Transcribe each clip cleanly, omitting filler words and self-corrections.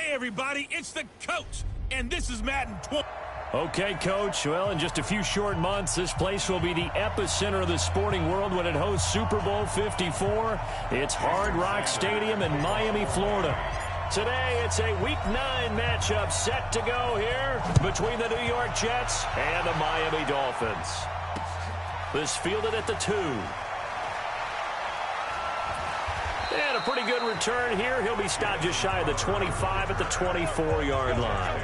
Hey, everybody, it's the coach, and this is Madden 20. Okay, Coach. Well, in just a few short months, this place will be the epicenter of the sporting world when it hosts Super Bowl 54. It's Hard Rock Stadium in Miami, Florida. Today, it's a Week 9 matchup set to go here between the New York Jets and the Miami Dolphins. This fielded at the 2. And a pretty good return here. He'll be stopped just shy of the 25 at the 24-yard line.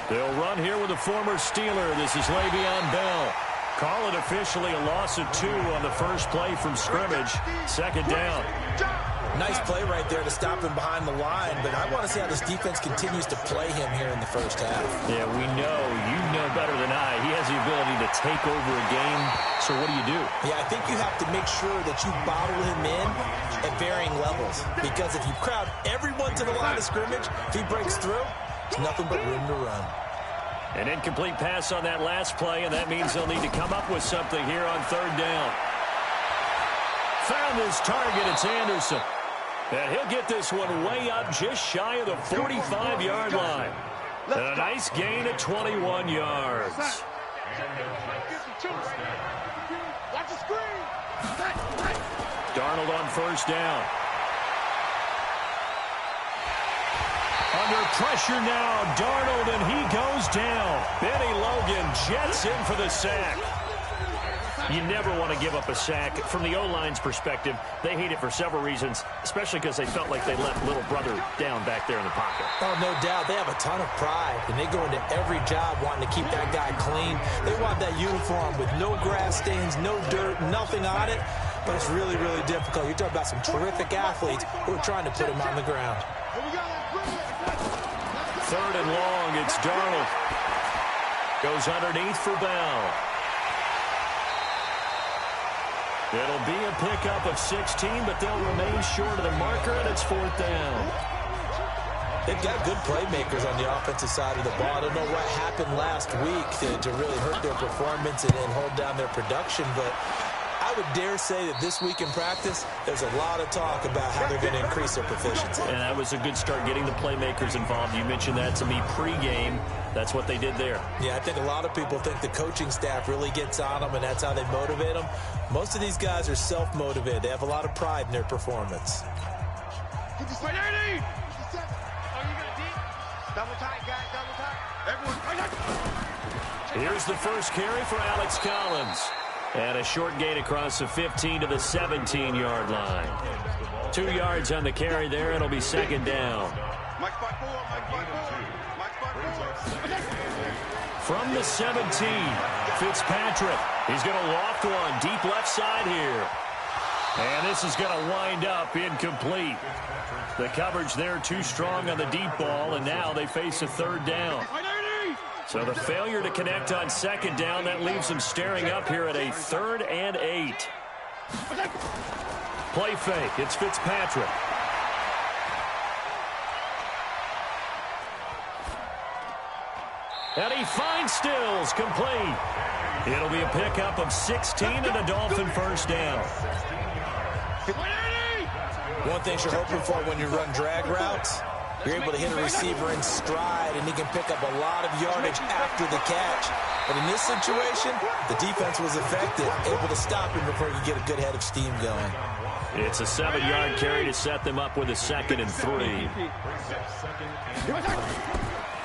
They'll run here with a former Steeler. This is Le'Veon Bell. Call it officially a loss of 2 on the first play from scrimmage. Second down. Nice play right there to stop him behind the line, but I want to see how this defense continues to play him here in the first half. Yeah, we know. You know better than I. He has the ability to take over a game. So what do? Yeah, I think you have to make sure that you bottle him in at varying levels, because if you crowd everyone to the line of scrimmage, if he breaks through, it's nothing but room to run. An incomplete pass on that last play, and that means they'll need to come up with something here on third down. Found his target. It's Anderson. And he'll get this one way up just shy of the 45-yard line. And a nice gain of 21 yards. Darnold on first down. Under pressure now, Darnold, and he goes down. Benny Logan jets in for the sack. You never want to give up a sack. From the O-line's perspective, they hate it for several reasons, especially because they felt like they left little brother down back there in the pocket. Oh, no doubt. They have a ton of pride, and they go into every job wanting to keep that guy clean. They want that uniform with no grass stains, no dirt, nothing on it. But it's really, really difficult. You're talking about some terrific athletes who are trying to put him on the ground. Third and long, it's Darnold. Goes underneath for Bell. It'll be a pickup of 16, but they'll remain short of the marker, and it's fourth down. They've got good playmakers on the offensive side of the ball. I don't know what happened last week to really hurt their performance and hold down their production, but I would dare say that this week in practice, there's a lot of talk about how they're going to increase their proficiency. And that was a good start, getting the playmakers involved. You mentioned that to me pregame. That's what they did there. Yeah, I think a lot of people think the coaching staff really gets on them, and that's how they motivate them. Most of these guys are self-motivated. They have a lot of pride in their performance. Here's the first carry for Alex Collins. And a short gain across the 15 to the 17-yard line. 2 yards on the carry there. It'll be second down. From the 17, Fitzpatrick. He's going to loft one deep left side here. And this is going to wind up incomplete. The coverage there too strong on the deep ball, and now they face a third down. So the failure to connect on second down, that leaves them staring up here at a 3rd and 8. Play fake. It's Fitzpatrick. And he finds Stills, complete. It'll be a pickup of 16 and a Dolphin first down. One thing you're hoping for when you run drag routes, you're able to hit a receiver in stride, and he can pick up a lot of yardage after the catch. But in this situation, the defense was effective, able to stop him before he could get a good head of steam going. It's a 7-yard carry to set them up with a 2nd and 3.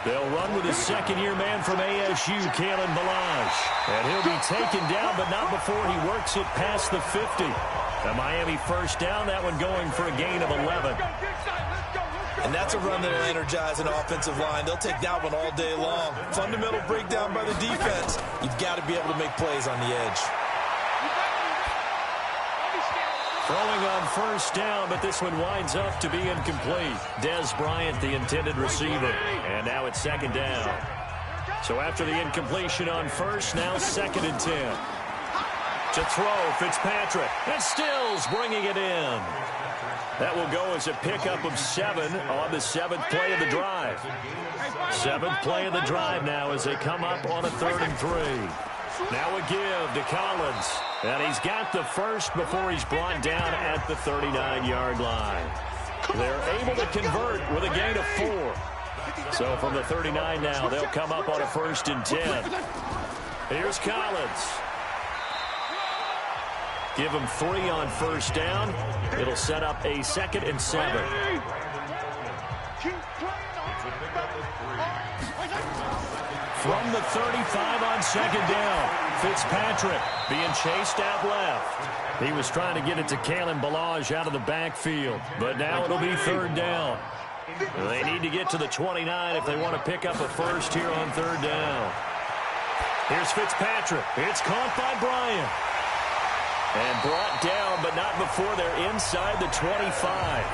They'll run with a second-year man from ASU, Kalen Ballage. And he'll be taken down, but not before he works it past the 50. A Miami first down, that one going for a gain of 11. And that's a run that will energize an offensive line. They'll take that one all day long. Fundamental breakdown by the defense. You've got to be able to make plays on the edge. Throwing on first down, but this one winds up to be incomplete. Dez Bryant, the intended receiver. And now it's second down. So after the incompletion on first, now 2nd and 10. To throw, Fitzpatrick. And Stills bringing it in. That will go as a pickup of 7 on the 7th play of the drive. 7th play of the drive now as they come up on a 3rd and 3. Now a give to Collins. And he's got the first before he's brought down at the 39-yard line. They're able to convert with a gain of 4. So from the 39 now, they'll come up on a 1st and 10. Here's Collins. Give him 3 on 1st down. It'll set up a 2nd and 7. From the 35 on 2nd down, Fitzpatrick being chased out left. He was trying to get it to Kalen Ballage out of the backfield, but now it'll be 3rd down. They need to get to the 29 if they want to pick up a 1st here on 3rd down. Here's Fitzpatrick. It's caught by Bryant. And brought down, but not before they're inside the 25.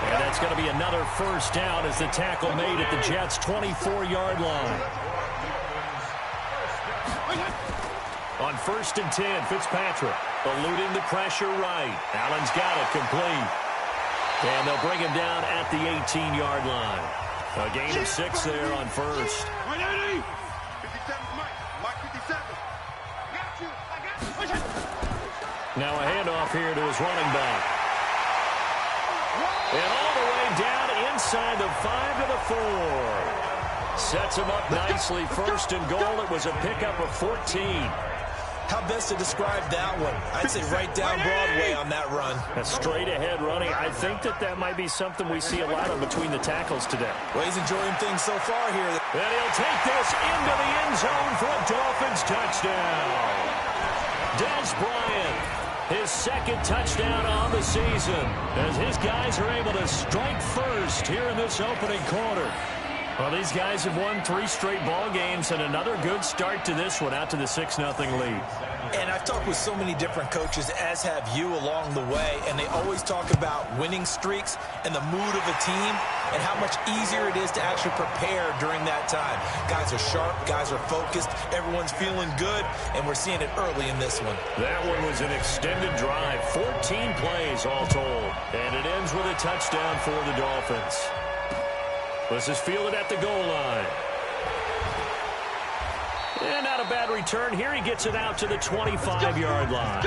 And that's going to be another 1st down as the tackle made at the Jets' 24-yard line. On 1st and 10, Fitzpatrick eluding the pressure right. Allen's got it complete. And they'll bring him down at the 18-yard line. A gain of 6 there on 1st. Now a handoff here to his running back. And all the way down inside the 5 to the 4. Sets him up nicely. 1st and goal. It was a pickup of 14. How best to describe that one? I'd say right down Broadway on that run. A straight ahead running. I think that might be something we see a lot of between the tackles today. Well, he's enjoying things so far here. And he'll take this into the end zone for a Dolphins touchdown. Des Bryant, his 2nd touchdown on the season, as his guys are able to strike first here in this opening quarter. Well, these guys have won 3 straight ball games and another good start to this one out to the 6-0 lead. And I've talked with so many different coaches, as have you, along the way, and they always talk about winning streaks and the mood of a team and how much easier it is to actually prepare during that time. Guys are sharp, guys are focused, everyone's feeling good, and we're seeing it early in this one. That one was an extended drive, 14 plays all told, and it ends with a touchdown for the Dolphins. This is fielded at the goal line. And not a bad return. Here he gets it out to the 25-yard line.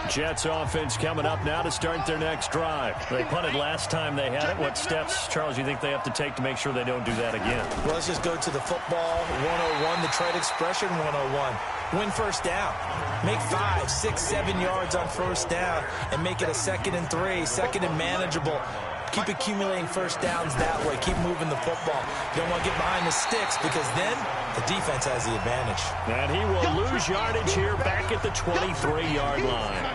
Jets offense coming up now to start their next drive. They punted last time they had it. What steps, Charles, you think they have to take to make sure they don't do that again? Well, let's just go to the football 101, the trade expression 101. Win 1st down. Make 5, 6, 7 yards on 1st down and make it a 2nd and 3, 2nd and manageable. Keep accumulating 1st downs that way. Keep moving the football. You don't want to get behind the sticks because then the defense has the advantage. And he will lose yardage here back at the 23-yard line.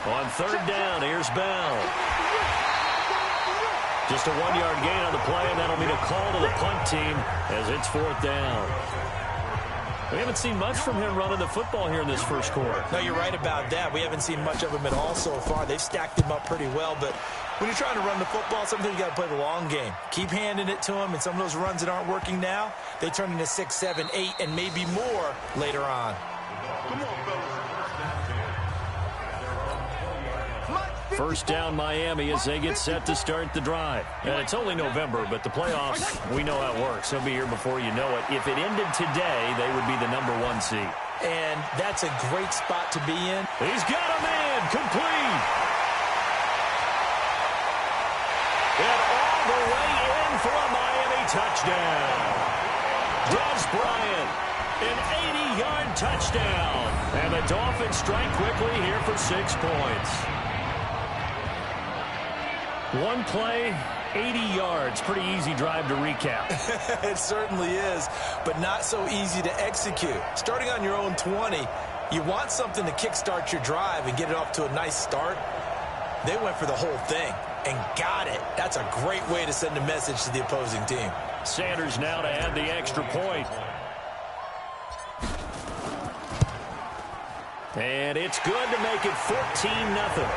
On 3rd down, here's Bell. Just a 1-yard gain on the play, and that'll be a call to the punt team as it's 4th down. We haven't seen much from him running the football here in this 1st quarter. No, you're right about that. We haven't seen much of him at all so far. They've stacked him up pretty well, but when you're trying to run the football, sometimes you got to play the long game. Keep handing it to him, and some of those runs that aren't working now, they turn into 6, 7, 8, and maybe more later on. Come on, fellas. 1st down Miami as they get set to start the drive. And it's only November, but the playoffs, we know how it works. They'll be here before you know it. If it ended today, they would be the #1 seed. And that's a great spot to be in. He's got a man complete. And all the way in for a Miami touchdown. Des Bryant, an 80-yard touchdown. And the Dolphins strike quickly here for 6 points. One play, 80 yards. Pretty easy drive to recap. It certainly is, but not so easy to execute. Starting on your own 20, you want something to kickstart your drive and get it off to a nice start. They went for the whole thing and got it. That's a great way to send a message to the opposing team. Sanders now to add the extra point. And it's good to make it 14-0.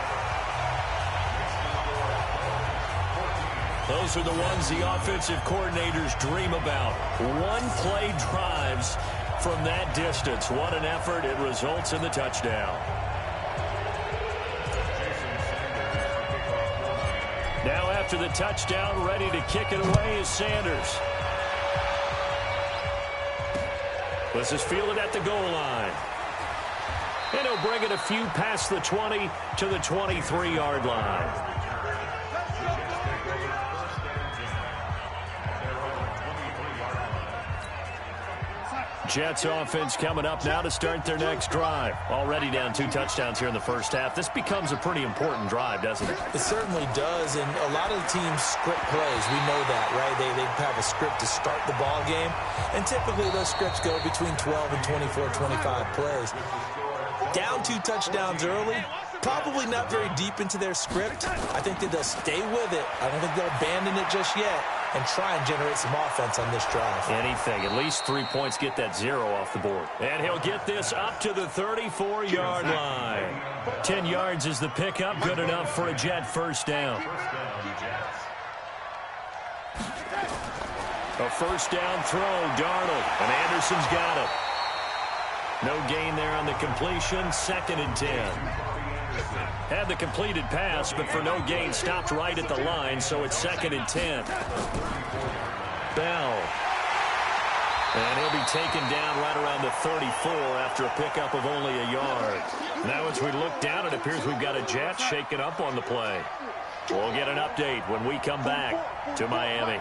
Those are the ones the offensive coordinators dream about. One-play drives from that distance. What an effort. It results in the touchdown. Now after the touchdown, ready to kick it away is Sanders. This is fielded at the goal line. And he'll bring it a few past the 20 to the 23-yard line. Jets offense coming up now to start their next drive. Already down 2 touchdowns here in the first half. This becomes a pretty important drive, doesn't it? It certainly does, and a lot of the teams script plays. We know that, right? They have a script to start the ball game, and typically those scripts go between 12 and 24, 25 plays. Down 2 touchdowns early, probably not very deep into their script. I think that they'll stay with it. I don't think they'll abandon it just yet and try and generate some offense on this drive. Anything. At least 3 points, get that 0 off the board. And he'll get this up to the 34-yard line. 10 yards is the pickup. Good enough for a Jet first down. A first down throw, Darnold. And Anderson's got it. No gain there on the completion. 2nd and 10. Had the completed pass, but for no gain, stopped right at the line, so it's 2nd and 10. Bell. And he'll be taken down right around the 34 after a pickup of only a yard. Now as we look down, it appears we've got a Jet shaken up on the play. We'll get an update when we come back to Miami.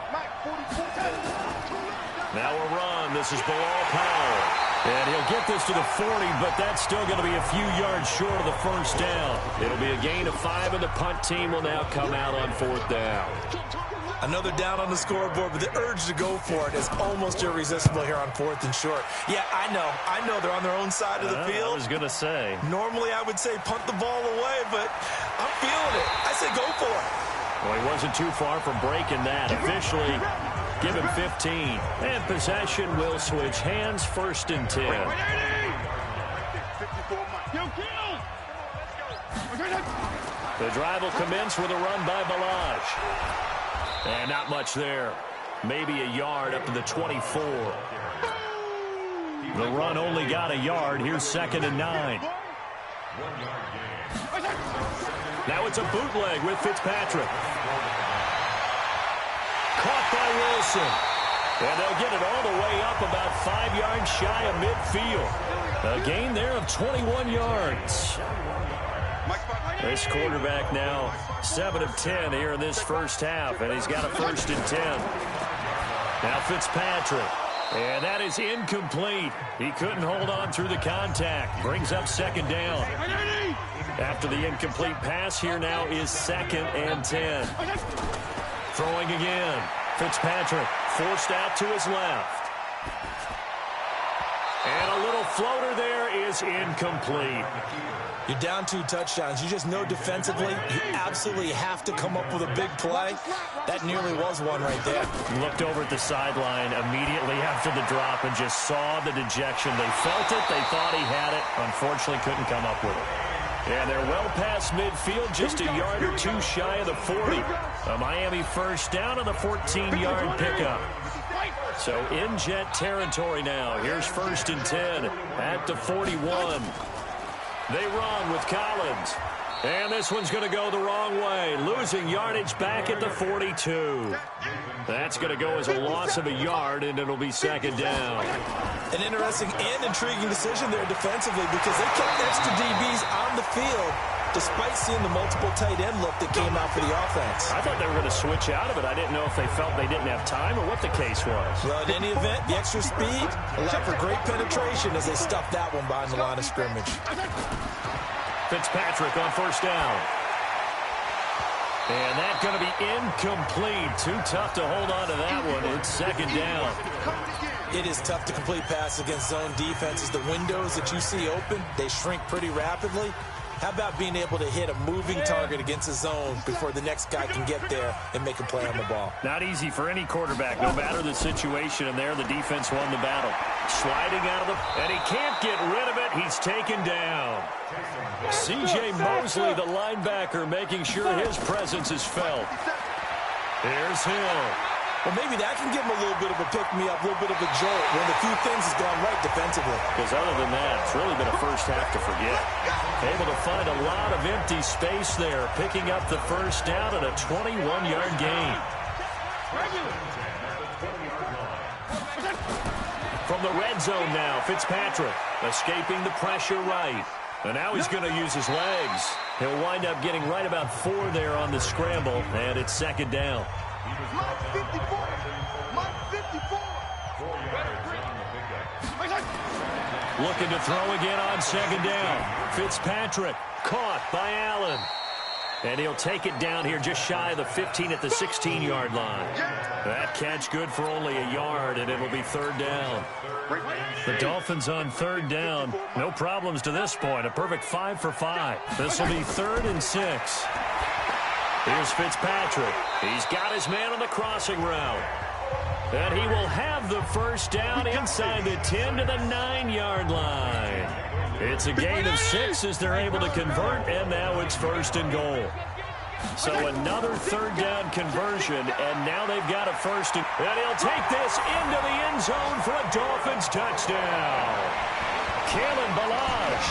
Now a run. This is Bilal Powell. And he'll get this to the 40, but that's still going to be a few yards short of the first down. It'll be a gain of 5, and the punt team will now come out on 4th down. Another down on the scoreboard, but the urge to go for it is almost irresistible here on 4th and short. Yeah, I know they're on their own side of the field. I was going to say. Normally I would say punt the ball away, but I'm feeling it. I say go for it. Well, he wasn't too far from breaking that. Officially, give him 15. And possession will switch hands, 1st and 10. The drive will commence with a run by Balaj. And not much there. Maybe a yard up to the 24. The run only got a yard. Here's 2nd and 9. Now it's a bootleg with Fitzpatrick. Caught by Wilson. And they'll get it all the way up about 5 yards shy of midfield. A gain there of 21 yards. This quarterback now 7 of 10 here in this first half, and he's got a 1st and 10. Now Fitzpatrick. And that is incomplete. He couldn't hold on through the contact. Brings up 2nd down. After the incomplete pass, here now is 2nd and 10. Throwing again. Fitzpatrick forced out to his left. And a little floater there is incomplete. You're down 2 touchdowns. You just know defensively you absolutely have to come up with a big play. That nearly was one right there. Looked over at the sideline immediately after the drop and just saw the dejection. They felt it. They thought he had it. Unfortunately, couldn't come up with it. And they're well past midfield, just a yard or 2 shy of the 40. A Miami first down on the 14-yard pickup. So in Jet territory now. Here's 1st and 10 at the 41. They run with Collins. And this one's going to go the wrong way. Losing yardage back at the 42. That's going to go as a loss of a yard, and it'll be 2nd down. An interesting and intriguing decision there defensively because they kept extra DBs on the field despite seeing the multiple tight end look that came out for the offense. I thought they were going to switch out of it. I didn't know if they felt they didn't have time or what the case was. Well, in any event, the extra speed allowed for great penetration as they stuffed that one behind the line of scrimmage. Fitzpatrick on 1st down. And that's going to be incomplete. Too tough to hold on to that one. It's 2nd down. It is tough to complete passes against zone defenses. The windows that you see open, they shrink pretty rapidly. How about being able to hit a moving target against a zone before the next guy can get there and make a play on the ball? Not easy for any quarterback, no matter the situation. And there, the defense won the battle. Sliding out of the... And he can't get rid of it. He's taken down. C.J. Mosley, the linebacker, making sure his presence is felt. Here's Hill. Well, maybe that can give him a little bit of a pick-me-up, a little bit of a jolt when the few things has gone right defensively. Because other than that, it's really been a first half to forget. Able to find a lot of empty space there, picking up the first down and a 21-yard gain. From the red zone now, Fitzpatrick escaping the pressure right. And now he's going to use his legs. He'll wind up getting right about 4 there on the scramble, and it's second down. Looking to throw again on second down. Fitzpatrick caught by Allen. And he'll take it down here just shy of the 15 at the 16-yard line. That catch good for only a yard, and it'll be third down. The Dolphins on third down. No problems to this point. A perfect 5 for 5. This will be 3rd and 6. Here's Fitzpatrick. He's got his man on the crossing route. And he will have the first down inside the 10 to the 9-yard line. It's a gain of 6 as they're able to convert, and now it's 1st and goal. So another third down conversion, and now they've got a first. And he'll take this into the end zone for a Dolphins touchdown. Kalen Ballage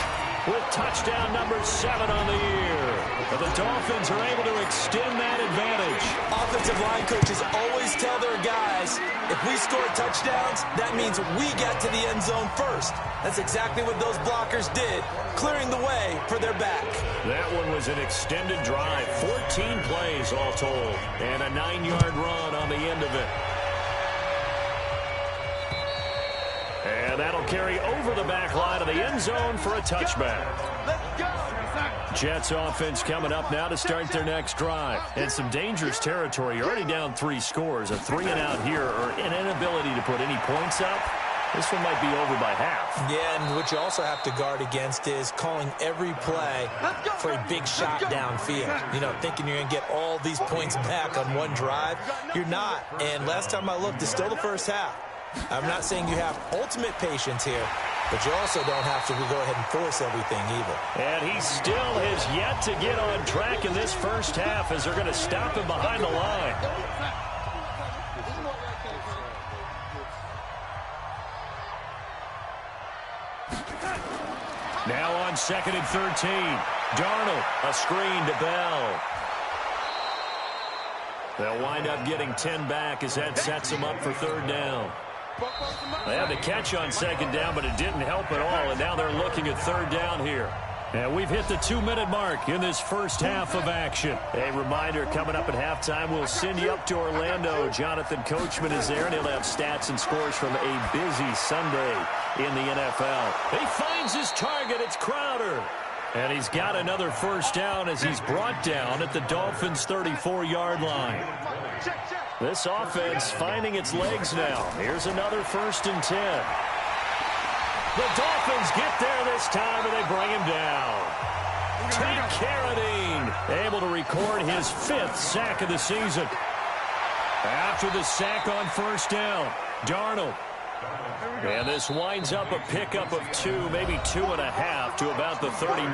with touchdown number 7 on the year. But the Dolphins are able to extend that advantage. Offensive line coaches always tell their guys, if we score touchdowns, that means we get to the end zone first. That's exactly what those blockers did, clearing the way for their back. That one was an extended drive, 14 plays all told, and a 9-yard run on the end of it. And that'll carry over the back line of the end zone for a touchback. Jets offense coming up now to start their next drive. And some dangerous territory. You're already down 3 scores. A 3-and-out here or an inability to put any points up. This one might be over by half. Yeah, and what you also have to guard against is calling every play for a big shot downfield. You know, thinking you're going to get all these points back on one drive. You're not. And last time I looked, it's still the first half. I'm not saying you have ultimate patience here, but you also don't have to go ahead and force everything either. And he still has yet to get on track in this first half as they're going to stop him behind the line. Now on 2nd and 13. Darnold, a screen to Bell. They'll wind up getting 10 back as that sets them up for third down. They had the catch on second down, but it didn't help at all, and now they're looking at third down here. And we've hit the 2-minute mark in this first half of action. A reminder, coming up at halftime, we'll send you up to Orlando. Jonathan Coachman is there, and he'll have stats and scores from a busy Sunday in the NFL. He finds his target. It's Crowder. And he's got another first down as he's brought down at the Dolphins' 34-yard line. This offense finding its legs now. Here's another 1st and 10. The Dolphins get there this time, and they bring him down. Tate Carradine able to record his 5th sack of the season. After the sack on first down, Darnold. And this winds up a pickup of 2, maybe 2.5 to about the 39.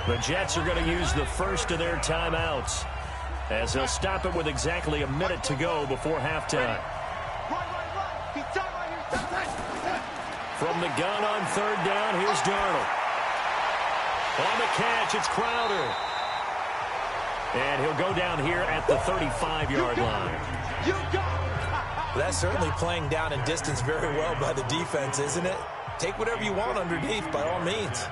The Jets are going to use the first of their timeouts as they'll stop it with exactly a minute to go before halftime. From the gun on third down, here's Darnold. On the catch, it's Crowder. And he'll go down here at the 35-yard line. That's certainly playing down in distance very well by the defense, isn't it? Take whatever you want underneath, by all means.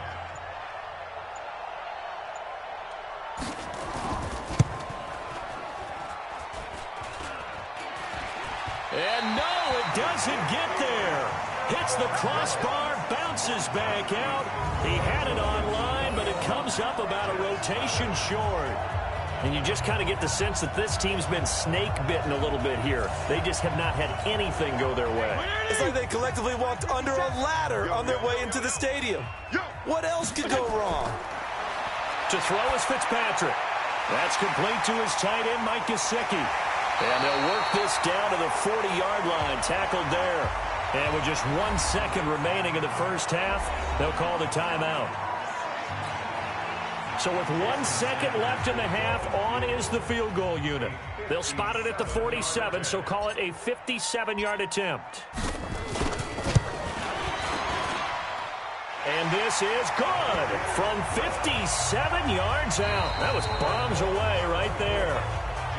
And no, it doesn't get there. Hits the crossbar, bounces back out. He had it online, but it comes up about a rotation short. And you just kind of get the sense that this team's been snake-bitten a little bit here. They just have not had anything go their way. It's like they collectively walked under a ladder on their way into the stadium. What else could go wrong? To throw is Fitzpatrick. That's complete to his tight end, Mike Gesicki. And they'll work this down to the 40-yard line, tackled there. And with just 1 second remaining in the first half, they'll call the timeout. So with 1 second left in the half, on is the field goal unit. They'll spot it at the 47, so call it a 57-yard attempt. And this is good from 57 yards out. That was bombs away right there.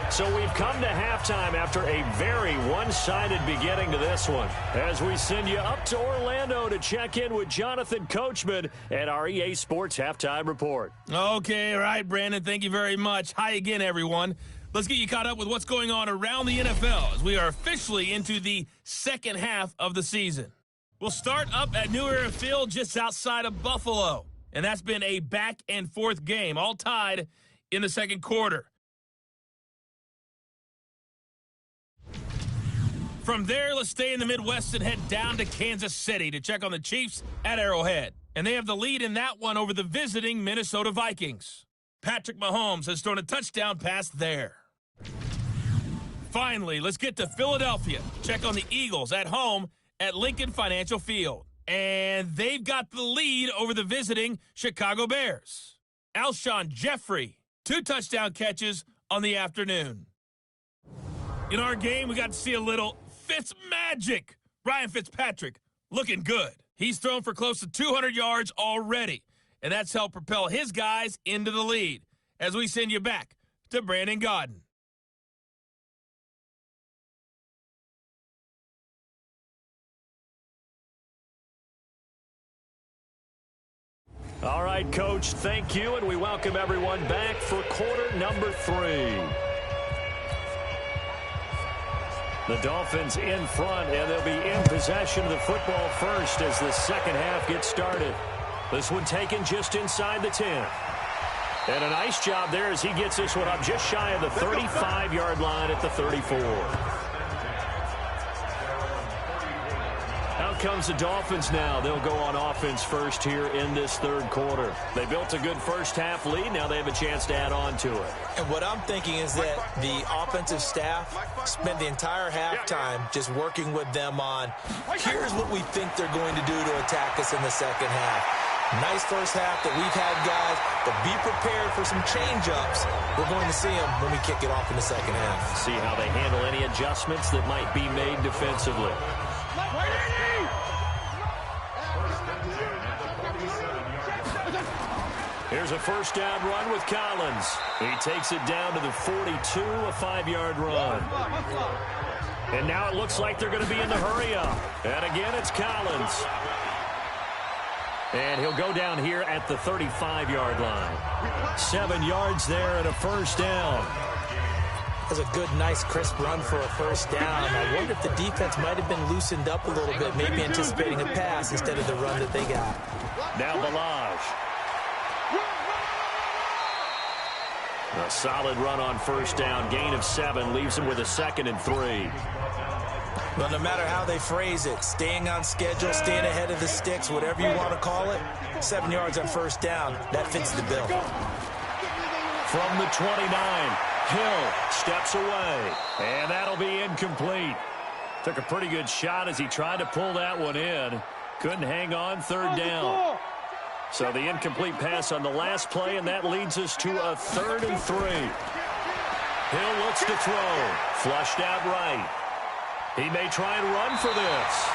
So we've come to halftime after a very one-sided beginning to this one, as we send you up to Orlando to check in with Jonathan Coachman at our EA Sports Halftime Report. Okay, all right, Brandon, thank you very much. Hi again, everyone. Let's get you caught up with what's going on around the NFL as we are officially into the second half of the season. We'll start up at New Era Field just outside of Buffalo, and that's been a back-and-forth game, all tied in the second quarter. From there, let's stay in the Midwest and head down to Kansas City to check on the Chiefs at Arrowhead. And they have the lead in that one over the visiting Minnesota Vikings. Patrick Mahomes has thrown a touchdown pass there. Finally, let's get to Philadelphia. Check on the Eagles at home at Lincoln Financial Field. And they've got the lead over the visiting Chicago Bears. Alshon Jeffrey, 2 touchdown catches on the afternoon. In our game, we got to see a little Fitz magic. Ryan Fitzpatrick looking good. He's thrown for close to 200 yards already, and that's helped propel his guys into the lead. As we send you back to Brandon Gaudin. All right, Coach, thank you, and we welcome everyone back for quarter number 3. The Dolphins in front, and they'll be in possession of the football first as the second half gets started. This one taken just inside the 10. And a nice job there as he gets this one up just shy of the 35-yard line at the 34. Out comes the Dolphins now. They'll go on offense first here in this third quarter. They built a good first-half lead. Now they have a chance to add on to it. And what I'm thinking is that the offensive staff spent the entire halftime just working with them on, here's what we think they're going to do to attack us in the second half. Nice first half that we've had, guys, but be prepared for some change-ups. We're going to see them when we kick it off in the second half. See how they handle any adjustments that might be made defensively. Here's a first down run with Collins. He takes it down to the 42, a 5-yard run. And now it looks like they're going to be in the hurry-up. And again, it's Collins. And he'll go down here at the 35-yard line. 7 yards there and a first down. That's a good, nice, crisp run for a first down. I wonder if the defense might have been loosened up a little bit, maybe anticipating a pass instead of the run that they got. Now Balaj. A solid run on first down. Gain of 7 leaves him with a 2nd and 3. Well, no matter how they phrase it, staying on schedule, staying ahead of the sticks, whatever you want to call it, 7 yards on first down, that fits the bill. From the 29, Hill steps away, and that'll be incomplete. Took a pretty good shot as he tried to pull that one in. Couldn't hang on, third down. So the incomplete pass on the last play, and that leads us to a 3rd and 3. Hill looks to throw. Flushed out right. He may try and run for this.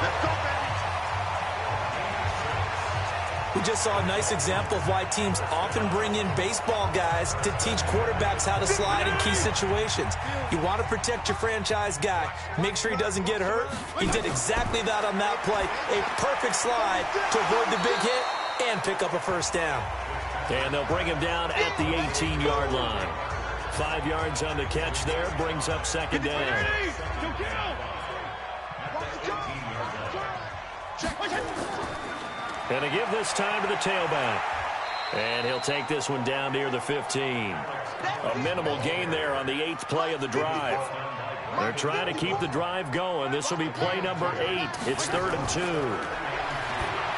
Let's go, baby. We just saw a nice example of why teams often bring in baseball guys to teach quarterbacks how to slide in key situations. You want to protect your franchise guy. Make sure he doesn't get hurt. He did exactly that on that play. A perfect slide to avoid the big hit and pick up a first down. And they'll bring him down at the 18-yard line. 5 yards on the catch there, brings up second down. And to give this time to the tailback. And he'll take this one down near the 15. A minimal gain there on the 8th play of the drive. They're trying to keep the drive going. This will be play number 8. It's 3rd and 2.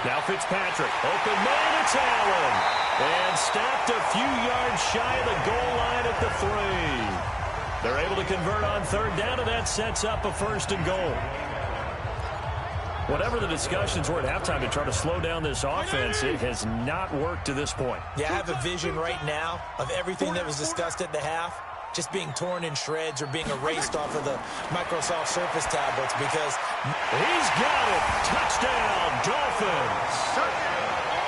Now Fitzpatrick, open man, it's Allen. And stopped a few yards shy of the goal line at the 3. They're able to convert on third down, and that sets up a 1st and goal. Whatever the discussions were at halftime to try to slow down this offense, it has not worked to this point. Yeah, I have a vision right now of everything that was discussed at the half just being torn in shreds or being erased off of the Microsoft Surface tablets because he's got it. Touchdown, Dolphins.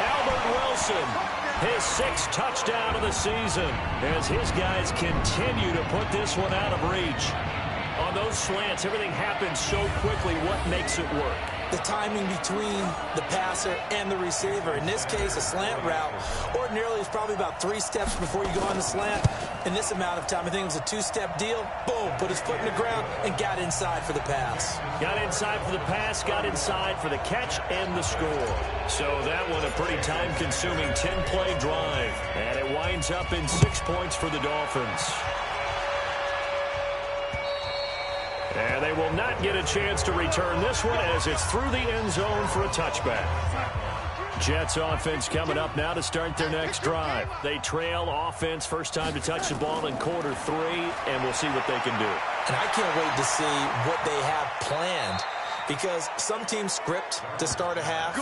Albert Wilson, his 6th touchdown of the season as his guys continue to put this one out of reach. On those slants, everything happens so quickly. What makes it work? The timing between the passer and the receiver. In this case, a slant route ordinarily is probably about 3 steps before you go on the slant. In this amount of time, I think it was a 2-step deal. Boom, put his foot in the ground and got inside for the pass. Got inside for the pass, got inside for the catch and the score. So that one a pretty time-consuming 10-play drive. And it winds up in 6 points for the Dolphins. And they will not get a chance to return this one as it's through the end zone for a touchback. Jets offense coming up now to start their next drive. They trail offense, first time to touch the ball in quarter 3, and we'll see what they can do. And I can't wait to see what they have planned because some teams script to start a half.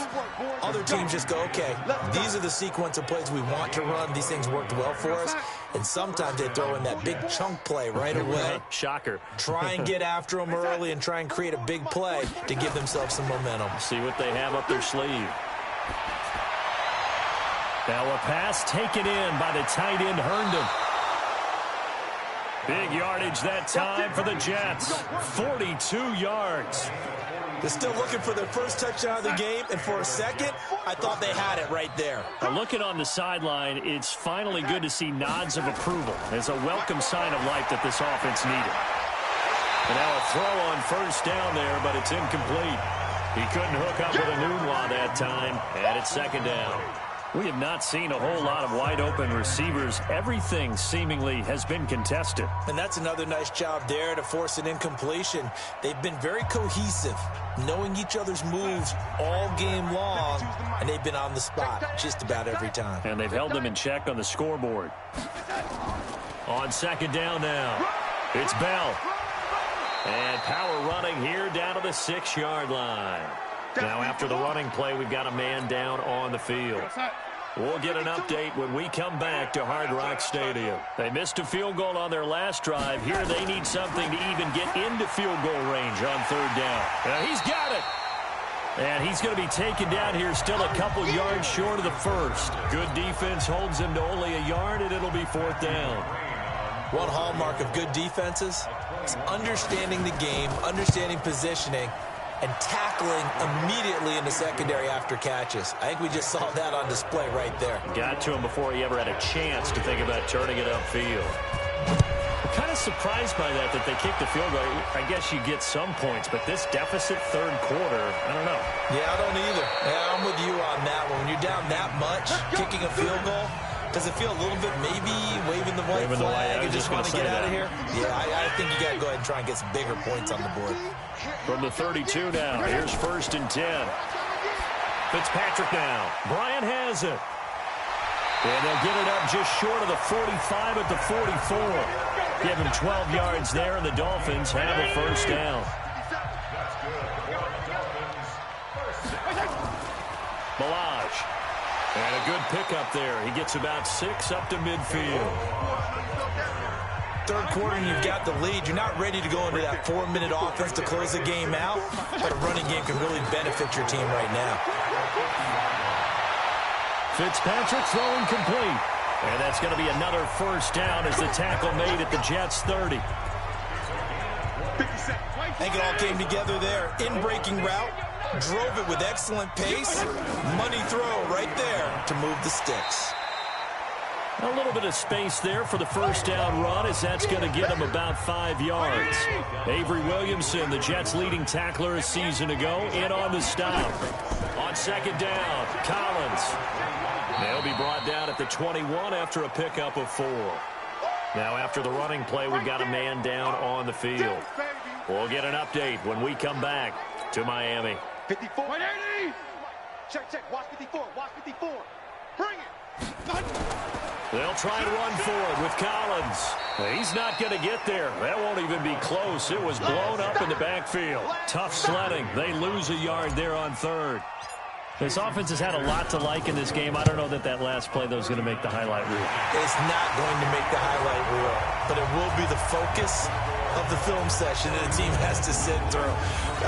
Other teams just go, okay, these are the sequence of plays we want to run. These things worked well for us. And sometimes they throw in that big chunk play right away. Shocker. Try and get after them early and try and create a big play to give themselves some momentum. See what they have up their sleeve. Now a pass taken in by the tight end Herndon. Big yardage that time for the Jets. 42 yards. They're still looking for their first touchdown of the game, and for a second, I thought they had it right there. Now looking on the sideline, it's finally good to see nods of approval. It's a welcome sign of life that this offense needed. And now a throw on first down there, but it's incomplete. He couldn't hook up with a Nunwa that time, and it's second down. We have not seen a whole lot of wide-open receivers. Everything seemingly has been contested. And that's another nice job there to force an incompletion. They've been very cohesive, knowing each other's moves all game long, and they've been on the spot just about every time. And they've held them in check on the scoreboard. On second down now, it's Bell. And power running here down to the 6-yard line. Now after the running play, we've got a man down on the field. We'll get an update when we come back to Hard Rock Stadium. They missed a field goal on their last drive. Here they need something to even get into field goal range on third down. Now he's got it. And he's going to be taken down here still a couple yards short of the first. Good defense holds him to only a yard, and it'll be fourth down. One hallmark of good defenses is understanding the game, understanding positioning, and tackling immediately in the secondary after catches. I think we just saw that on display right there. Got to him before he ever had a chance to think about turning it upfield. I'm kind of surprised by that they kicked the field goal. I guess you get some points, but this deficit third quarter, I don't know. Yeah, I don't either. Yeah, I'm with you on that one. When you're down that much, kicking a field goal, does it feel a little bit maybe waving the white flag and just want to get out of here? Yeah, I think you got to go ahead and try and get some bigger points on the board. From the 32 now, here's 1st and 10. Fitzpatrick now. Bryant has it. And they'll get it up just short of the 45 at the 44. Give him 12 yards there, and the Dolphins have a first down. Balaj. And a good pickup there. He gets about 6 up to midfield. Third quarter and you've got the lead. You're not ready to go into that 4-minute offense to close the game out, but a running game can really benefit your team right now. Fitzpatrick throwing complete. And that's going to be another first down as the tackle made at the Jets' 30. I think it all came together there. In-breaking route. Drove it with excellent pace. Money throw right there to move the sticks. A little bit of space there for the first down run as that's going to get him about 5 yards. Avery Williamson, the Jets' leading tackler a season ago, in on the stop. On second down, Collins. They'll be brought down at the 21 after a pickup of 4. Now after the running play, we've got a man down on the field. We'll get an update when we come back to Miami. 54. 180. Check. Watch 54. Watch 54. Bring it. They'll try and run for it with Collins. He's not going to get there. That won't even be close. It was blown up in the backfield. Tough sledding. They lose a yard there on third. This offense has had a lot to like in this game. I don't know that last play, though, is going to make the highlight reel. It's not going to make the highlight reel, but it will be the focus of the film session that a team has to sit through.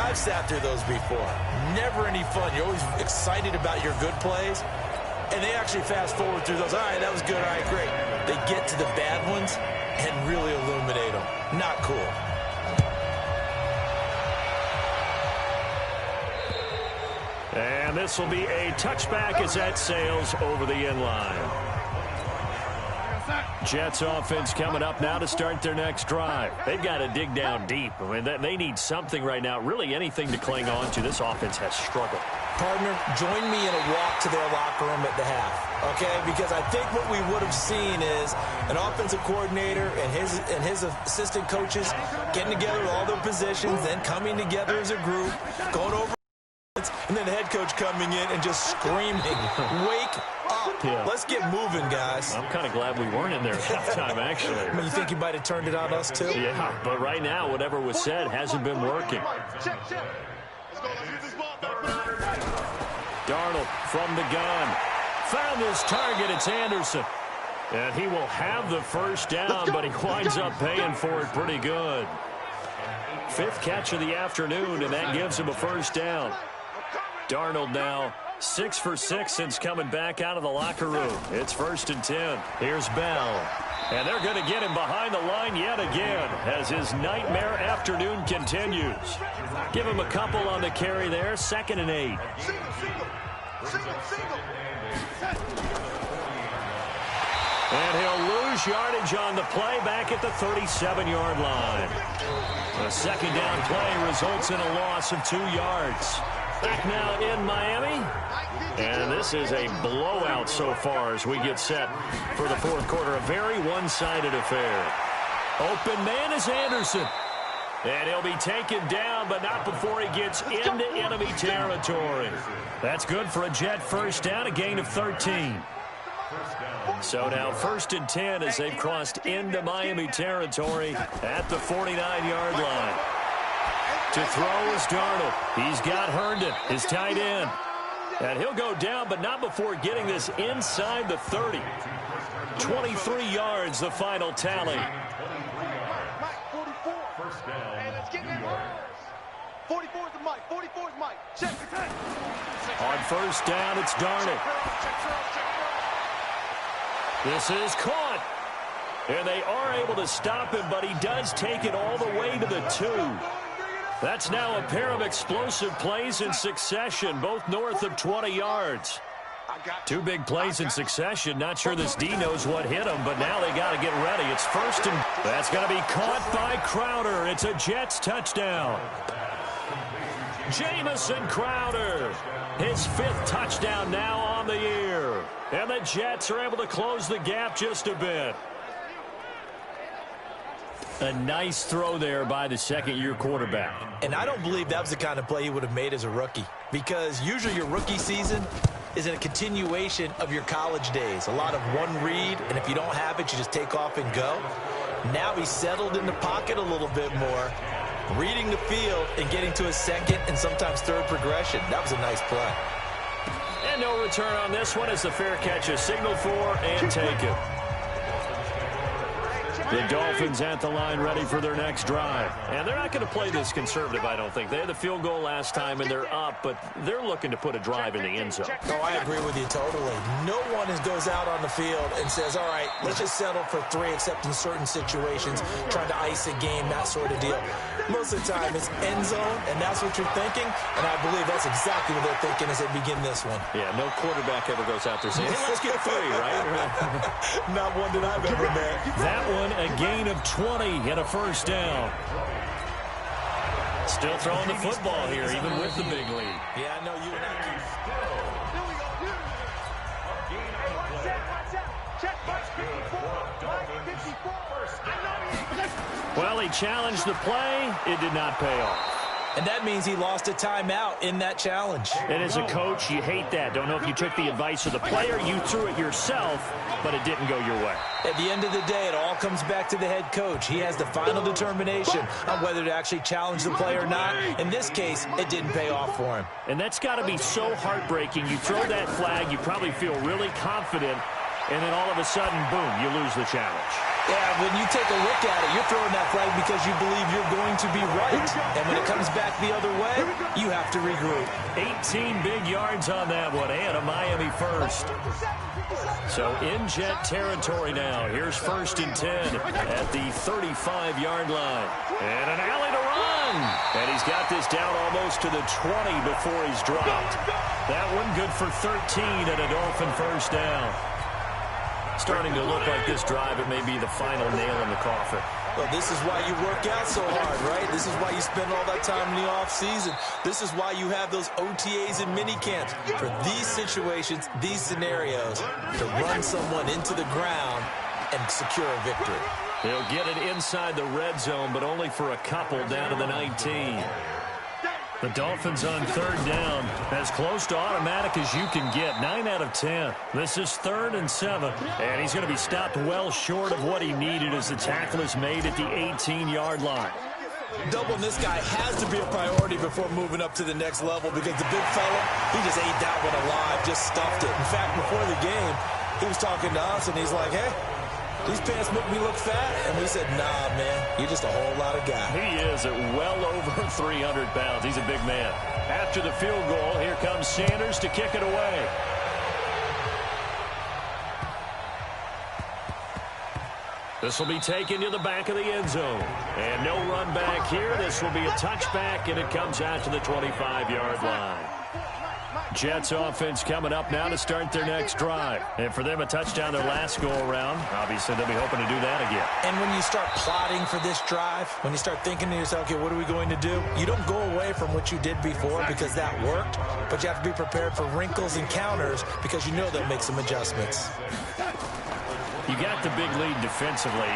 I've sat through those before. Never any fun. You're always excited about your good plays, and they actually fast forward through those. All right, that was good. All right, great. They get to the bad ones and really illuminate them. Not cool. And this will be a touchback as that sails over the end line. Jets offense coming up now to start their next drive. They've got to dig down deep. I mean, they need something right now, really anything to cling on to. This offense has struggled. Partner, join me in a walk to their locker room at the half, okay? Because I think what we would have seen is an offensive coordinator and his assistant coaches getting together with all their positions, then coming together as a group, going over, and then the head coach coming in and just screaming, wake up. Yeah. Let's get moving, guys. I'm kind of glad we weren't in there at halftime, actually. I mean, you think you might have turned it on us, too? Yeah, but right now, whatever was said hasn't been working. Darnold from the gun. Found his target. It's Anderson. And he will have the first down, but he winds up paying for it pretty good. Fifth catch of the afternoon, and that gives him a first down. Darnold now 6 for 6 since coming back out of the locker room. It's 1st and 10. Here's Bell. And they're going to get him behind the line yet again as his nightmare afternoon continues. Give him a couple on the carry there. 2nd and 8. And he'll lose yardage on the play back at the 37-yard line. A second down play results in a loss of 2 yards. Back now in Miami. And this is a blowout so far as we get set for the fourth quarter. A very one-sided affair. Open man is Anderson. And he'll be taken down, but not before he gets into enemy territory. That's good for a Jet first down, a gain of 13. So now 1st and 10 as they've crossed into Miami territory at the 49-yard line. To throw is Darnold. He's got Herndon, his tight end. And he'll go down, but not before getting this inside the 30. 23 yards, the final tally. First down. Hey, let's get that line. 44 is the mic. 44 is Mike. Check. On first down, it's Darnold. This is caught. And they are able to stop him, but he does take it all the way to the 2. That's now a pair of explosive plays in succession, both north of 20 yards. 2 big plays in succession. Not sure this D knows what hit him, but now they got to get ready. It's 1st and that's going to be caught by Crowder. It's a Jets touchdown. Jamison Crowder, his 5th touchdown now on the year. And the Jets are able to close the gap just a bit. A nice throw there by the second-year quarterback. And I don't believe that was the kind of play he would have made as a rookie, because usually your rookie season is in a continuation of your college days. A lot of one read, and if you don't have it, you just take off and go. Now he's settled in the pocket a little bit more, reading the field and getting to his 2nd and sometimes 3rd progression. That was a nice play. And no return on this one as the fair catch is signaled for and taken. The Dolphins at the line ready for their next drive. And they're not going to play this conservative, I don't think. They had the field goal last time, and they're up, but they're looking to put a drive in the end zone. Oh, I agree with you totally. No one goes out on the field and says, all right, let's just settle for 3, except in certain situations, trying to ice a game, that sort of deal. Most of the time, it's end zone, and that's what you're thinking, and I believe that's exactly what they're thinking as they begin this one. Yeah, no quarterback ever goes out there saying, hey, let's get 3, right? Not one that I've ever met. That one, a gain of 20 and a first down. Still throwing the football here, even with the big lead. Yeah, I know you and I keep Well, he challenged the play. It did not pay off. And that means he lost a timeout in that challenge. And as a coach, you hate that. Don't know if you took the advice of the player, you threw it yourself, but it didn't go your way. At the end of the day, it all comes back to the head coach. He has the final determination on whether to actually challenge the play or not. In this case, it didn't pay off for him. And that's got to be so heartbreaking. You throw that flag, you probably feel really confident, and then all of a sudden, boom, you lose the challenge. Yeah, when you take a look at it, you're throwing that flag because you believe you're going to be right. And when it comes back the other way, you have to regroup. 18 big yards on that one, and a Miami first. So in Jet territory now. Here's 1st and 10 at the 35-yard line. And an alley to run. And he's got this down almost to the 20 before he's dropped. That one good for 13 and a Dolphin first down. Starting to look like this drive, it may be the final nail in the coffin. Well, this is why you work out so hard, right? This is why you spend all that time in the offseason. This is why you have those OTAs and minicamps. For these situations, these scenarios, to run someone into the ground and secure a victory. He'll get it inside the red zone, but only for a couple down to the 19. The Dolphins on 3rd down, as close to automatic as you can get, 9 out of 10. This is 3rd and 7, and he's going to be stopped well short of what he needed as the tackle is made at the 18-yard line. Doubling this guy has to be a priority before moving up to the next level because the big fella, he just ate that one alive, just stuffed it. In fact, before the game, he was talking to us, and he's like, hey, these pants make me look fat. And we said, nah, man, you're just a whole lot of guy. He is at well over 300 pounds. He's a big man. After the field goal, here comes Sanders to kick it away. This will be taken to the back of the end zone. And no run back here. This will be a touchback, and it comes out to the 25-yard line. Jets offense coming up now to start their next drive. And for them, a touchdown their last go-around. Obviously, they'll be hoping to do that again. And when you start plotting for this drive, when you start thinking to yourself, okay, what are we going to do? You don't go away from what you did before because that worked, but you have to be prepared for wrinkles and counters because you know they'll make some adjustments. You got the big lead defensively,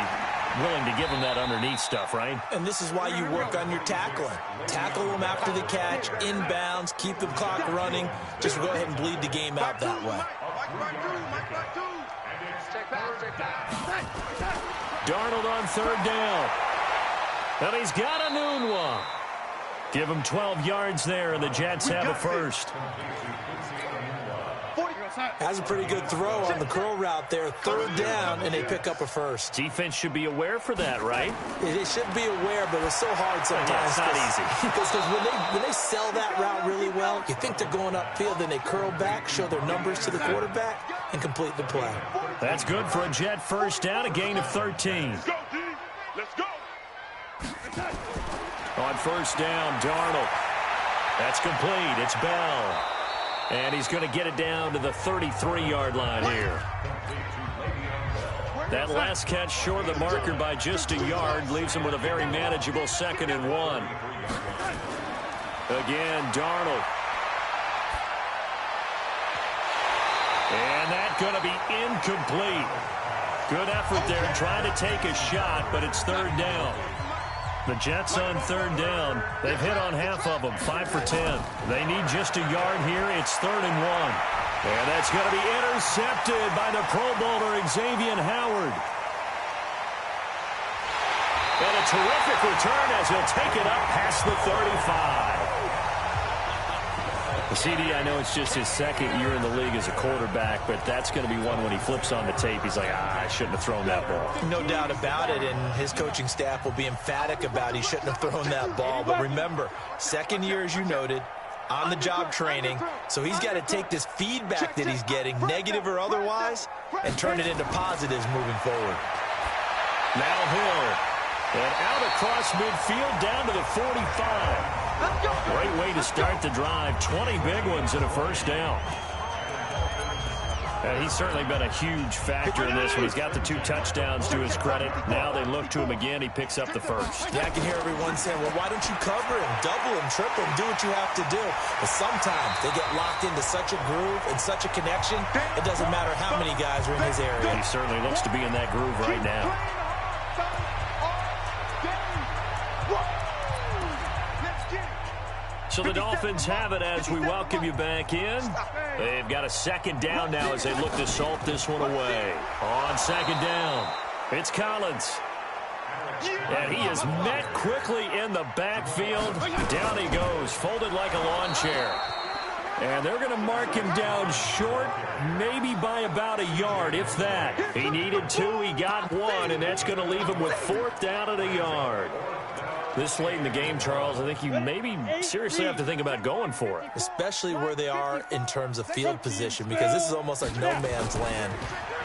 willing to give them that underneath stuff, right? And this is why you work on your tackling. Tackle them after the catch, inbounds, keep the clock running. Just go ahead and bleed the game out that way. Darnold on 3rd down. And he's got a noon one. Give him 12 yards there, and the Jets have a first. Has a pretty good throw on the curl route there. 3rd down, and they pick up a first. Defense should be aware for that, right? They should be aware, but it's so hard sometimes. Yeah, it's not easy. Because when they sell that route really well, you think they're going upfield, then they curl back, show their numbers to the quarterback, and complete the play. That's good for a Jet first down, a gain of 13. Let's go, D. Let's go. On 1st down, Darnold. That's complete. It's Bell. And he's going to get it down to the 33-yard line here. That last catch short of the marker by just a yard leaves him with a very manageable 2nd and 1. Again, Darnold. And that's going to be incomplete. Good effort there trying to take a shot, but it's 3rd down. The Jets on 3rd down. They've hit on half of them, 5 for 10. They need just a yard here. It's 3rd and 1. And that's going to be intercepted by the Pro Bowler, Xavier Howard. And a terrific return as he'll take it up past the 35. CD, I know it's just his 2nd year in the league as a quarterback, but that's going to be one when he flips on the tape. He's like, I shouldn't have thrown that ball. No doubt about it, and his coaching staff will be emphatic about he shouldn't have thrown that ball. But remember, 2nd year, as you noted, on-the-job training, so he's got to take this feedback that he's getting, negative or otherwise, and turn it into positives moving forward. Now Hill, and out across midfield down to the 45. Great way to start the drive. 20 big ones and a first down. And he's certainly been a huge factor in this one. He's got the 2 touchdowns to his credit. Now they look to him again. He picks up the first. Yeah, I can hear everyone saying, well, why don't you cover him, double him, triple him, do what you have to do. But sometimes they get locked into such a groove and such a connection, it doesn't matter how many guys are in his area. He certainly looks to be in that groove right now. So the Dolphins have it as we welcome you back in. They've got a second down now as they look to salt this one away. On second down, it's Collins. And he is met quickly in the backfield. Down he goes, folded like a lawn chair. And they're going to mark him down short, maybe by about a yard, if that. He needed 2, he got 1, and that's going to leave him with 4th down at a yard. This late in the game, Charles, I think you maybe seriously have to think about going for it. Especially where they are in terms of field position, because this is almost like no man's land.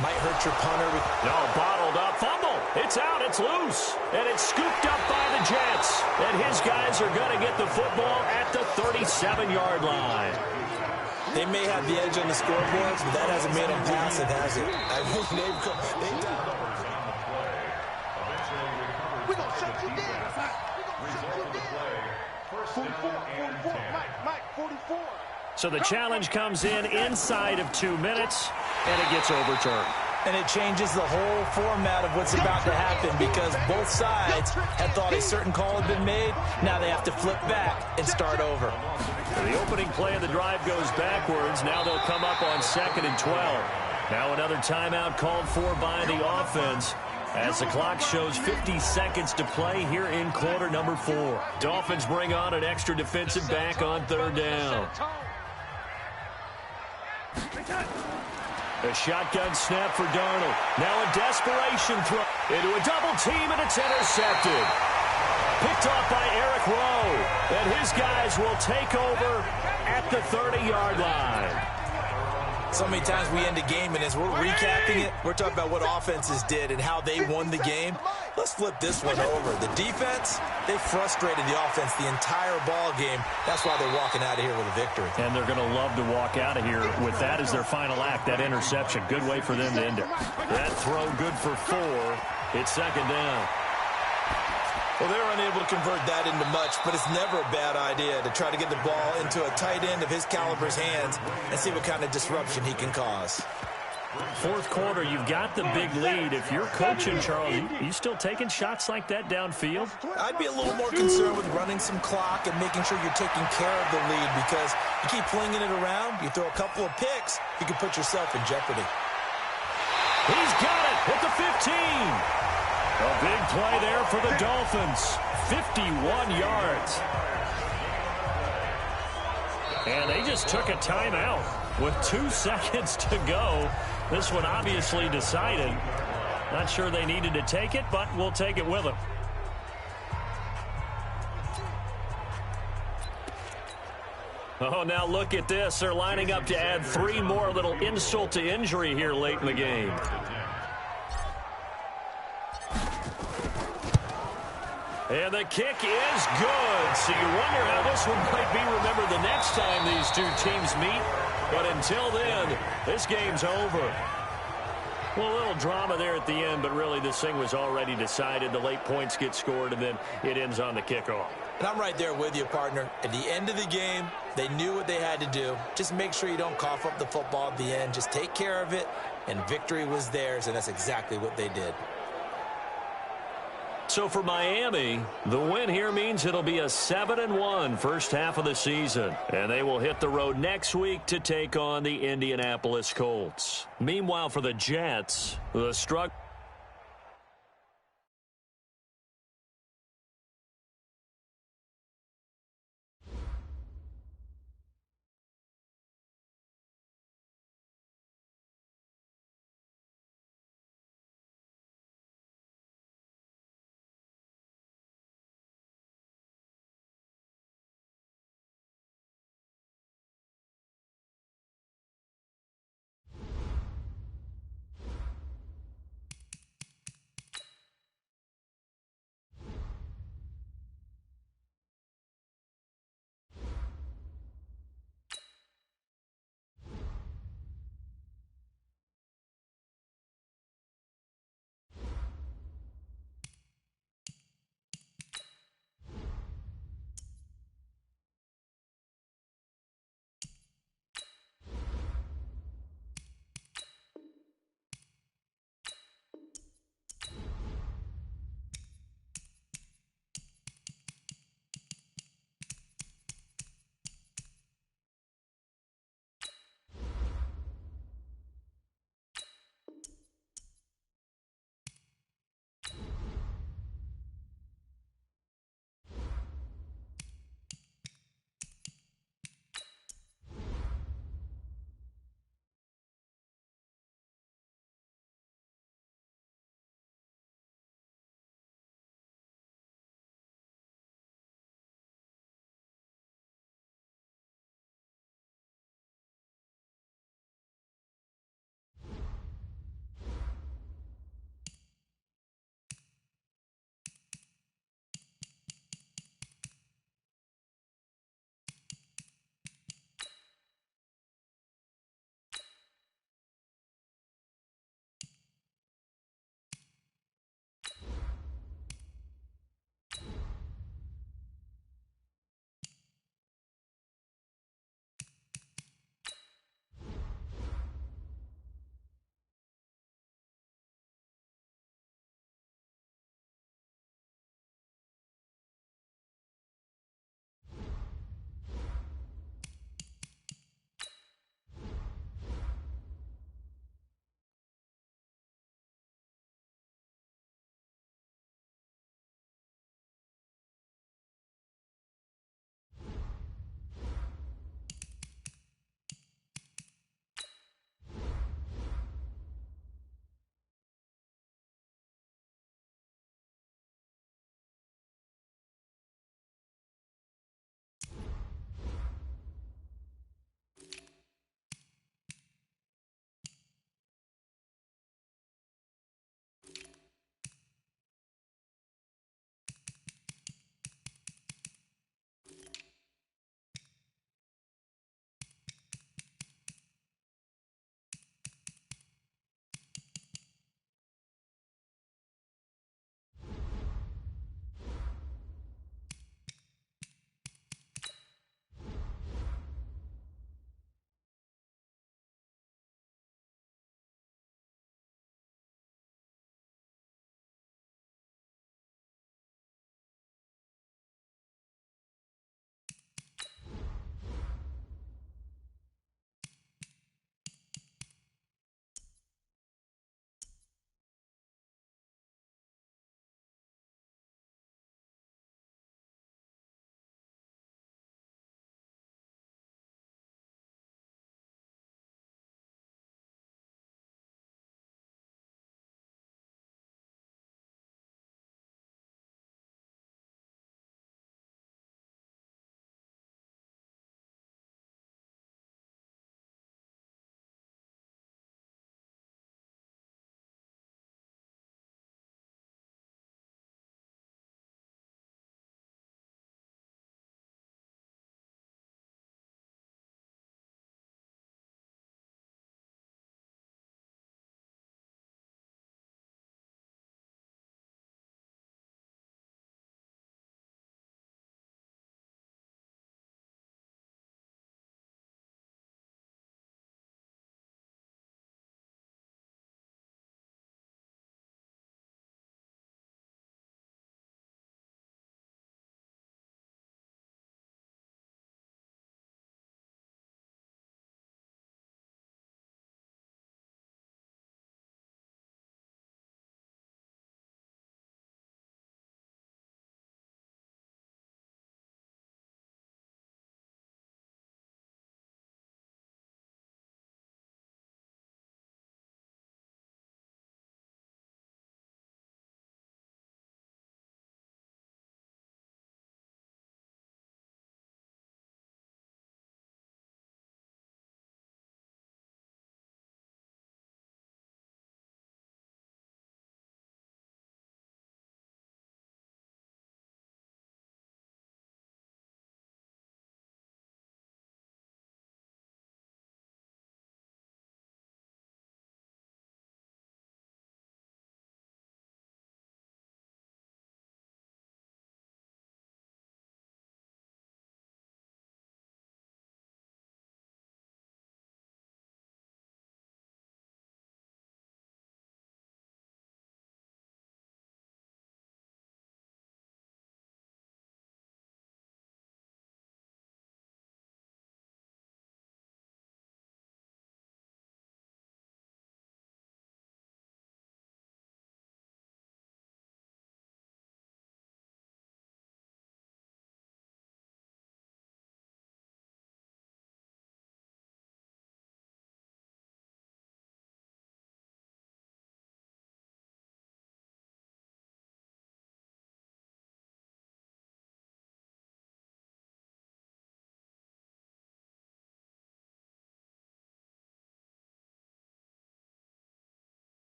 Might hurt your punter. No, bottled up. Fumble. It's out. It's loose. And it's scooped up by the Jets. And his guys are going to get the football at the 37-yard line. They may have the edge on the scoreboard, but that hasn't made them passive, has it? We're going to shut you down. We're going to shut you down. 44. Mike, 44. So the challenge comes in inside of 2 minutes, and it gets overturned. And it changes the whole format of what's about to happen, because both sides had thought a certain call had been made. Now they have to flip back and start over. The opening play of the drive goes backwards. Now they'll come up on 2nd and 12. Now another timeout called for by the offense, as the clock shows 50 seconds to play here in quarter number 4. Dolphins bring on an extra defensive back on 3rd down. A shotgun snap for Darnold. Now a desperation throw into a double team, and it's intercepted. Picked off by Eric Rowe. And his guys will take over at the 30-yard line. So many times we end a game, and as we're recapping it, we're talking about what offenses did and how they won the game. Let's flip this one over. The defense, they frustrated the offense the entire ball game. That's why they're walking out of here with a victory. And they're going to love to walk out of here with that as their final act, that interception. Good way for them to end it. That throw good for 4. It's 2nd down. Well, they're unable to convert that into much, but it's never a bad idea to try to get the ball into a tight end of his caliber's hands and see what kind of disruption he can cause. 4th quarter, you've got the big lead. If you're coaching, Charles, you still taking shots like that downfield? I'd be a little more concerned with running some clock and making sure you're taking care of the lead, because you keep flinging it around, you throw a couple of picks, you can put yourself in jeopardy. He's got it at the 15. A big play there for the Dolphins. 51 yards. And they just took a timeout with 2 seconds to go. This one obviously decided. Not sure they needed to take it, but we'll take it with them. Oh, now look at this. They're lining up to add 3 more, a little insult to injury here late in the game. And the kick is good. So you wonder how this one might be remembered the next time these 2 teams meet. But until then, this game's over. Well, a little drama there at the end, but really this thing was already decided. The late points get scored, and then it ends on the kickoff. And I'm right there with you, partner. At the end of the game, they knew what they had to do. Just make sure you don't cough up the football at the end. Just take care of it, and victory was theirs, and that's exactly what they did. So for Miami, the win here means it'll be a 7-1 first half of the season. And they will hit the road next week to take on the Indianapolis Colts. Meanwhile, for the Jets, the struggle.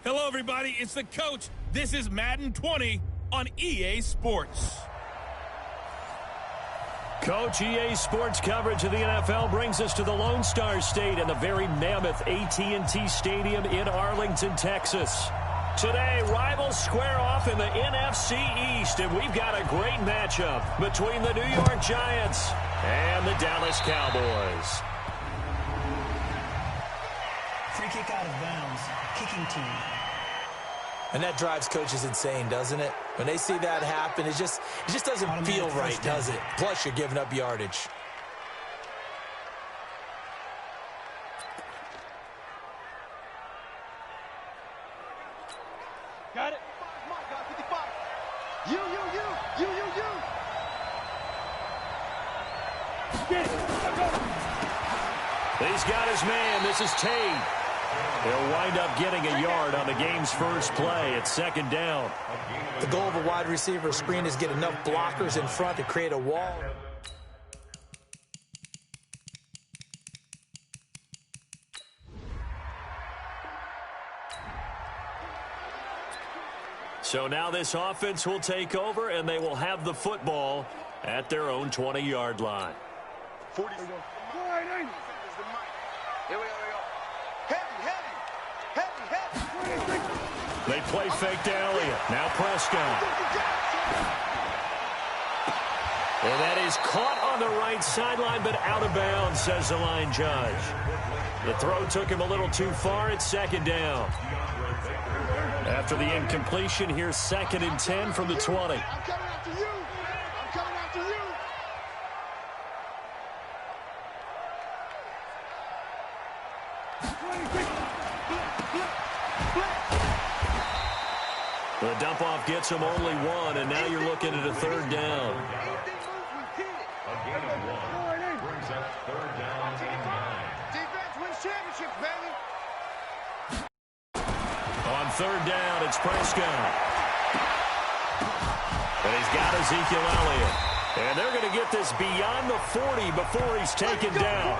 Hello, everybody. It's the coach. This is Madden 20 on EA Sports. Coach, EA Sports coverage of the NFL brings us to the Lone Star State and the very mammoth AT&T Stadium in Arlington, Texas. Today, rivals square off in the NFC East, and we've got a great matchup between the New York Giants and the Dallas Cowboys. Free kick out of bounds. Kicking team. And that drives coaches insane, doesn't it? When they see that happen, it just doesn't feel right, does it? Plus, you're giving up yardage. Got it. Mike got 55. You. He's got his man. This is Tate. He'll wind up getting a yard on the game's first play. It's second down. The goal of a wide receiver screen is get enough blockers in front to create a wall. So now this offense will take over, and they will have the football at their own 20-yard line. 40. Here we go. Heavy. They play fake to Elliott. Now Prescott. And that is caught on the right sideline, but out of bounds, says the line judge. The throw took him a little too far. It's second down. After the incompletion, here's 2nd and 10 from the 20. I'm coming after you. The dump-off gets him only one, and now you're looking at a third down. Brings up third down and 9. Defense wins championships, baby. On third down, it's Prescott. And he's got Ezekiel Elliott. And they're going to get this beyond the 40 before he's taken down.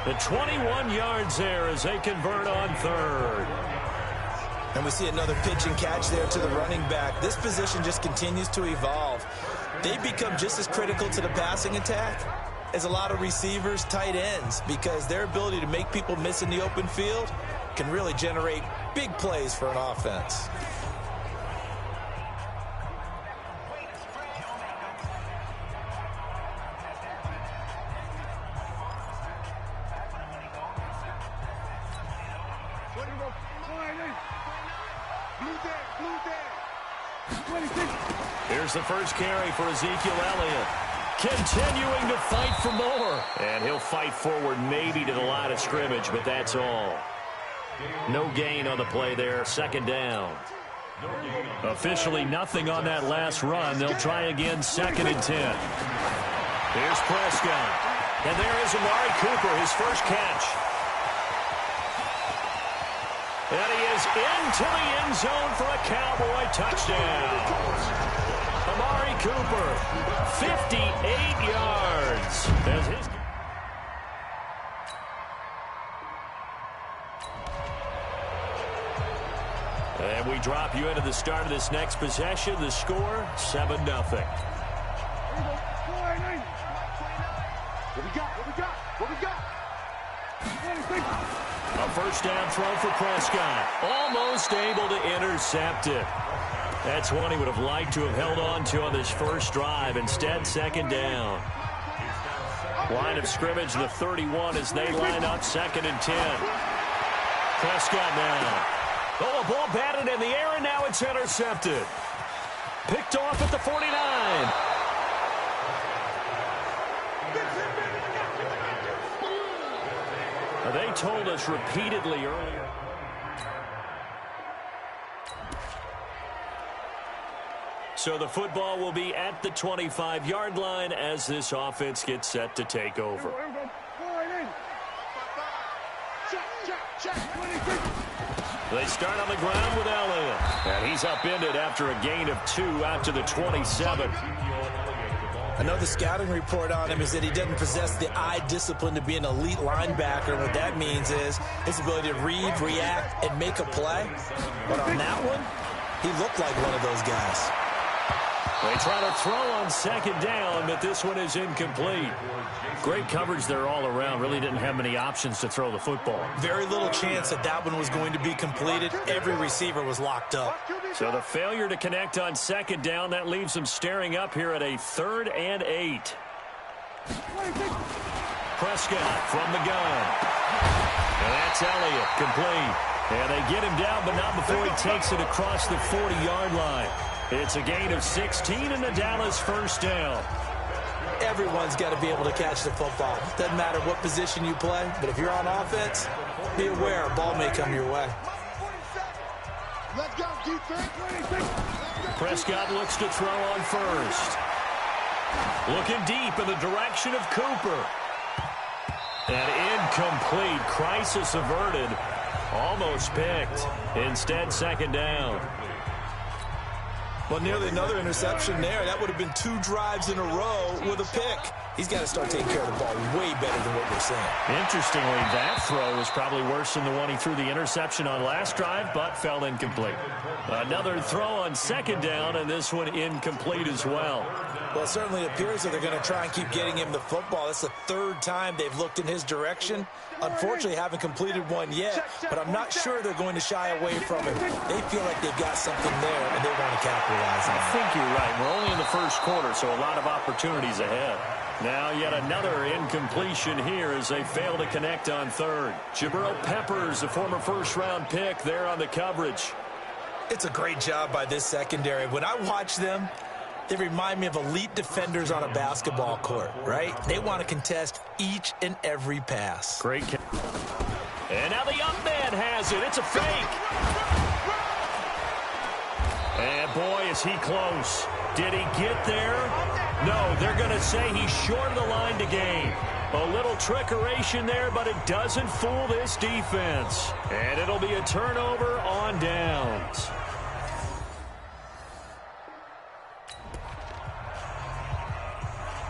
The 21 yards there as they convert on third. And we see another pitch and catch there to the running back. This position just continues to evolve. They become just as critical to the passing attack as a lot of receivers, tight ends, because their ability to make people miss in the open field can really generate big plays for an offense. Here's the first carry for Ezekiel Elliott. Continuing to fight for more. And he'll fight forward maybe to the line of scrimmage, but that's all. No gain on the play there. Second down. Officially nothing on that last run. They'll try again 2nd and 10. Here's Prescott. And there is Amari Cooper, his first catch. And he is into the end zone for a Cowboy touchdown. Amari Cooper, 58 yards. As his... And we drop you into the start of this next possession. The score, 7-0. What we got? A first down throw for Prescott. Almost able to intercept it. That's one he would have liked to have held on to on this first drive. Instead, second down. Line of scrimmage, the 31 as they line up 2nd and 10. Prescott now. Oh, a ball batted in the air, and now it's intercepted. Picked off at the 49. They told us repeatedly earlier. So the football will be at the 25-yard line as this offense gets set to take over. They start on the ground with Elliott. And he's upended after a gain of 2 out to the 27. Another scouting report on him is that he doesn't possess the eye discipline to be an elite linebacker. What that means is his ability to read, react, and make a play. But on that one, he looked like one of those guys. They try to throw on second down, but this one is incomplete. Great coverage there all around. Really didn't have many options to throw the football. Very little chance that that one was going to be completed. Every receiver was locked up. So the failure to connect on second down, that leaves them staring up here at a 3rd and 8. Prescott from the gun. And that's Elliott, complete. And they get him down, but not before he takes it across the 40-yard line. It's a gain of 16 and the Dallas first down. Everyone's got to be able to catch the football. Doesn't matter what position you play, but if you're on offense, be aware a ball may come your way. Let's go, defense. Prescott looks to throw on first. Looking deep in the direction of Cooper. And incomplete. Crisis averted. Almost picked. Instead, second down. Well, nearly another interception there. That would have been 2 drives in a row with a pick. He's got to start taking care of the ball way better than what we're seeing. Interestingly, that throw was probably worse than the one he threw the interception on last drive, but fell incomplete. Another throw on second down, and this one incomplete as well. Well, it certainly appears that they're going to try and keep getting him the football. That's the 3rd time they've looked in his direction. Unfortunately, haven't completed one yet, but I'm not sure they're going to shy away from him. They feel like they've got something there, and they want to capitalize on it. I think you're right. We're only in the first quarter, so a lot of opportunities ahead. Now yet another incompletion here as they fail to connect on 3rd. Jabril Peppers, a former first-round pick, there on the coverage. It's a great job by this secondary. When I watch them, they remind me of elite defenders on a basketball court, right? They want to contest each and every pass. Great. And now the young man has it. It's a fake. And boy, is he close. Did he get there? No, they're going to say he's short of the line to gain. A little trickeration there, but it doesn't fool this defense. And it'll be a turnover on downs.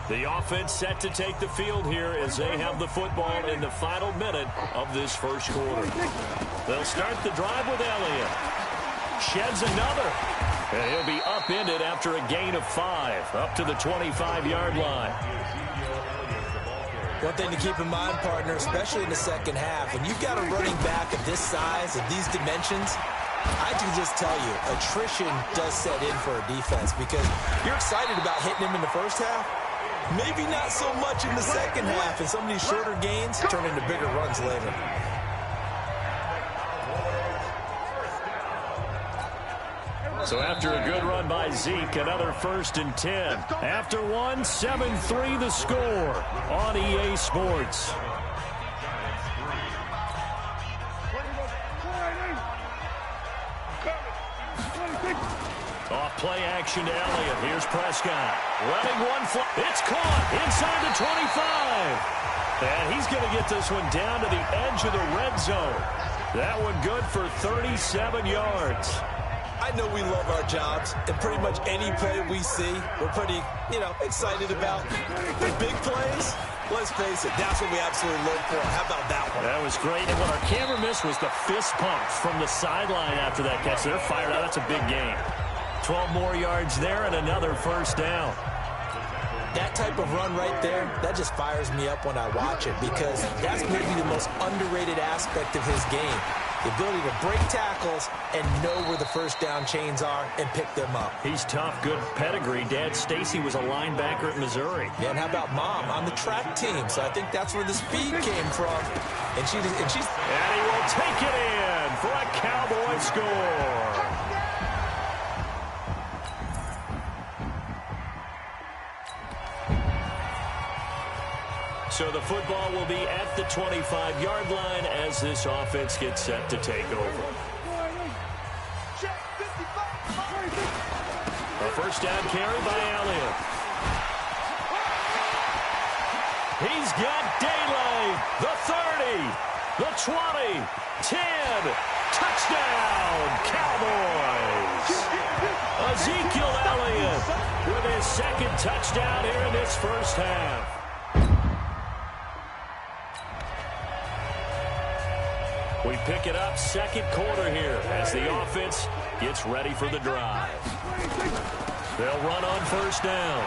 The offense set to take the field here as they have the football in the final minute of this first quarter. They'll start the drive with Elliott. Sheds another. And he'll be upended after a gain of 5, up to the 25-yard line. One thing to keep in mind, partner, especially in the second half, when you've got a running back of this size, of these dimensions, I can just tell you, attrition does set in for a defense because you're excited about hitting him in the first half. Maybe not so much in the second half, and some of these shorter gains turn into bigger runs later. So after a good run by Zeke, another 1st and 10. After one, 7-3 the score on EA Sports. Off play action to Elliott. Here's Prescott. Running one fly. It's caught inside the 25. And he's going to get this one down to the edge of the red zone. That one good for 37 yards. I know we love our jobs, and pretty much any play we see, we're pretty, excited about. The big plays, let's face it, that's what we absolutely live for. How about that one? That was great, and what our camera missed was the fist pump from the sideline after that catch. They're fired out. That's a big game. 12 more yards there and another first down. That type of run right there, that just fires me up when I watch it because that's maybe the most underrated aspect of his game. The ability to break tackles and know where the first down chains are and pick them up. He's tough, good pedigree. Dad Stacy was a linebacker at Missouri. Yeah, and how about Mom on the track team? So I think that's where the speed came from. And he will take it in for a Cowboy score. So the football will be at the 25-yard line as this offense gets set to take over. A first down carry by Elliott. He's got daylight. The 30, the 20, 10. Touchdown, Cowboys. Ezekiel Elliott with his second touchdown here in this first half. We pick it up second quarter here as the offense gets ready for the drive. They'll run on first down.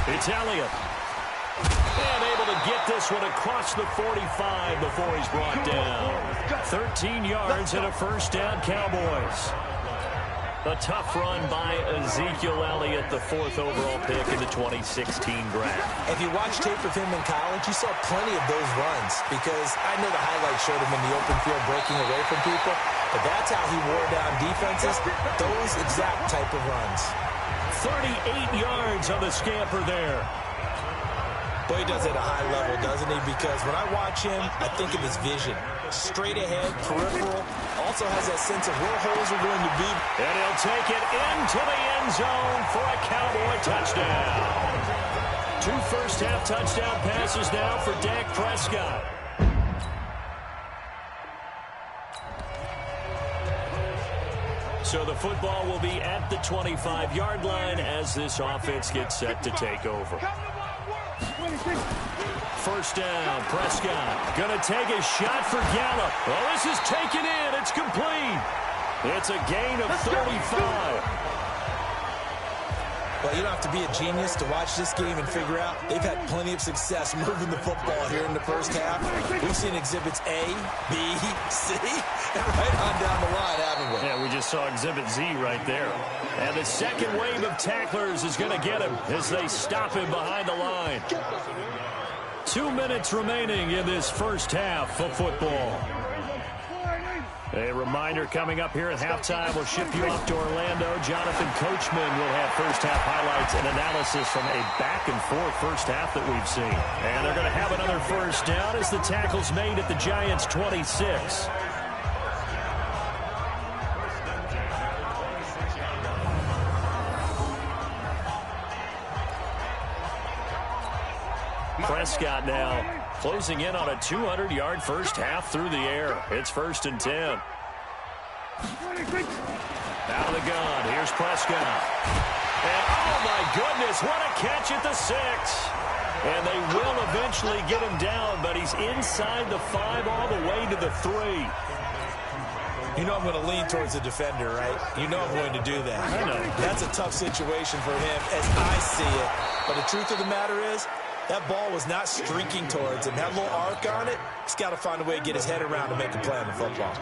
It's Elliott. And able to get this one across the 45 before he's brought down. 13 yards and a first down, Cowboys. A tough run by Ezekiel Elliott, the 4th overall pick in the 2016 draft. If you watch tape of him in college, you saw plenty of those runs because I know the highlights showed him in the open field breaking away from people, but that's how he wore down defenses, those exact type of runs. 38 yards on the scamper there. Boy, he does it at a high level, doesn't he? Because when I watch him, I think of his vision. Straight ahead, peripheral. Also has that sense of where holes are going to be. And he'll take it into the end zone for a Cowboy touchdown. 2 first-half touchdown passes now for Dak Prescott. So the football will be at the 25-yard line as this offense gets set to take over. First down, Prescott going to take a shot for Gallup. Oh, this is taken in. It's complete. It's a gain of 35. Well, you don't have to be a genius to watch this game and figure out they've had plenty of success moving the football here in the first half. We've seen exhibits A, B, C, and right on down the line, haven't we? Yeah, we just saw exhibit Z right there. And the second wave of tacklers is going to get him as they stop him behind the line. 2 minutes remaining in this first half of football. A reminder coming up here at halftime. We'll ship you off to Orlando. Jonathan Coachman will have first-half highlights and analysis from a back-and-forth first half that we've seen. And they're going to have another first down as the tackle's made at the Giants' 26. Prescott now closing in on a 200-yard first half through the air. It's 1st and 10. Out of the gun. Here's Prescott. And oh, my goodness, what a catch at the 6. And they will eventually get him down, but he's inside the 5 all the way to the 3. You know I'm going to lean towards the defender, right? You know I'm going to do that. I know. That's a tough situation for him as I see it. But the truth of the matter is, that ball was not streaking towards him. That little arc on it, he's got to find a way to get his head around to make a play on the football.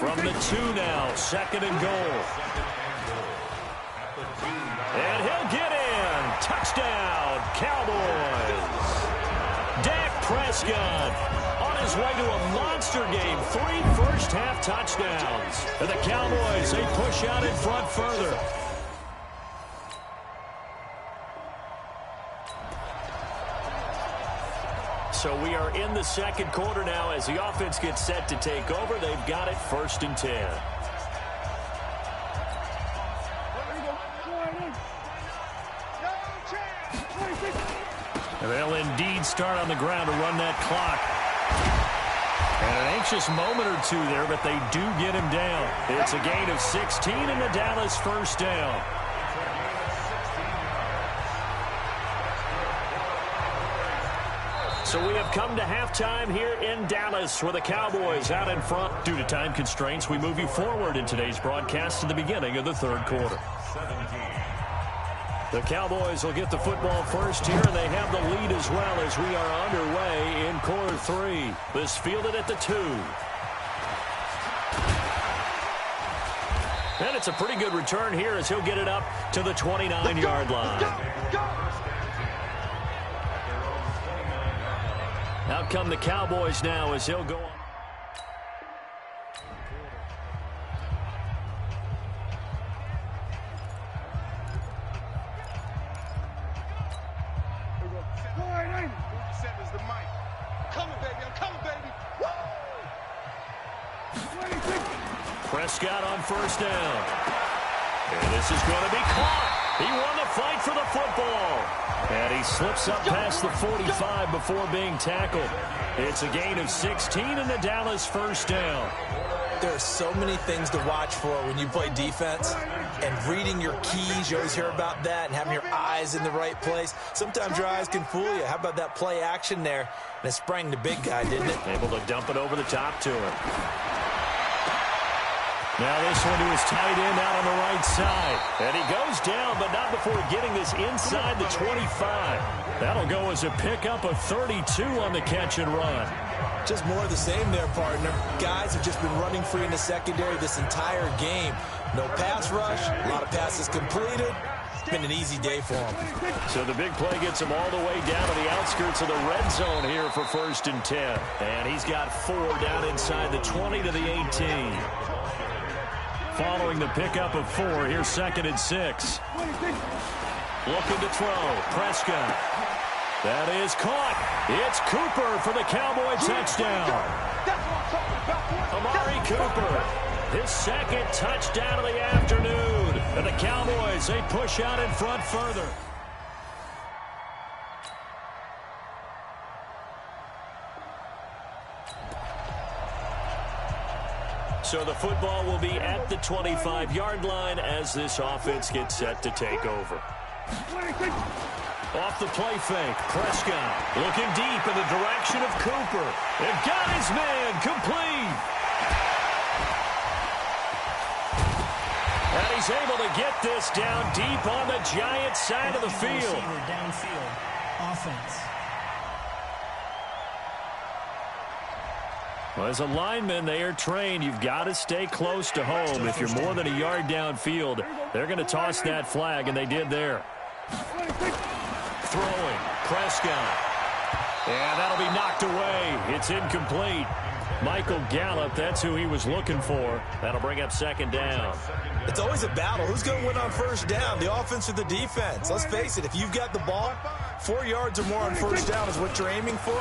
From the 2 now, 2nd and goal. And he'll get in. Touchdown, Cowboys. Dak Prescott on his way to a monster game. 3 first-half touchdowns. And the Cowboys, they push out in front further. So we are in the second quarter now as the offense gets set to take over. They've got it 1st and 10. And they'll indeed start on the ground to run that clock. And an anxious moment or two there, but they do get him down. It's a gain of 16 and the Dallas first down. So we have come to halftime here in Dallas where the Cowboys out in front. Due to time constraints, we move you forward in today's broadcast to the beginning of the 3rd quarter. The Cowboys will get the football first here, and they have the lead as well as we are underway in quarter 3. This fielded at the 2. And it's a pretty good return here as he'll get it up to the 29-yard line. Out come the Cowboys now as he'll go on. Prescott on first down. And this is going to be caught. He won the fight for the football. And he slips up past the 45 before being tackled. It's a gain of 16 and the Dallas first down. There are so many things to watch for when you play defense, and reading your keys, you always hear about that, and having your eyes in the right place. Sometimes your eyes can fool you. How about that play action there? And it sprang the big guy, didn't it? Able to dump it over the top to him. Now this one to his tight end out on the right side. And he goes down, but not before getting this inside the 25. That'll go as a pickup of 32 on the catch and run. Just more of the same there, partner. Guys have just been running free in the secondary this entire game. No pass rush, a lot of passes completed. It's been an easy day for him. So the big play gets him all the way down to the outskirts of the red zone here for 1st and 10. And he's got 4 down inside the 20 to the 18. Following the pickup of 4, here's 2nd and 6. Looking to throw. Prescott. That is caught. It's Cooper for the Cowboy touchdown. Amari Cooper, his 2nd touchdown of the afternoon. And the Cowboys, they push out in front further. So the football will be at the 25-yard line as this offense gets set to take over. Off the play fake, Prescott looking deep in the direction of Cooper. And got his man complete. And he's able to get this down deep on the Giants' side of the field. Downfield offense. Well, as a lineman, they are trained. You've got to stay close to home. If you're more than a yard downfield, they're going to toss that flag, and they did there. Throwing, Prescott. And that'll be knocked away. It's incomplete. Michael Gallup, that's who he was looking for. That'll bring up 2nd down. It's always a battle. Who's going to win on 1st down, the offense or the defense? Let's face it, if you've got the ball, 4 yards or more on 1st down is what you're aiming for.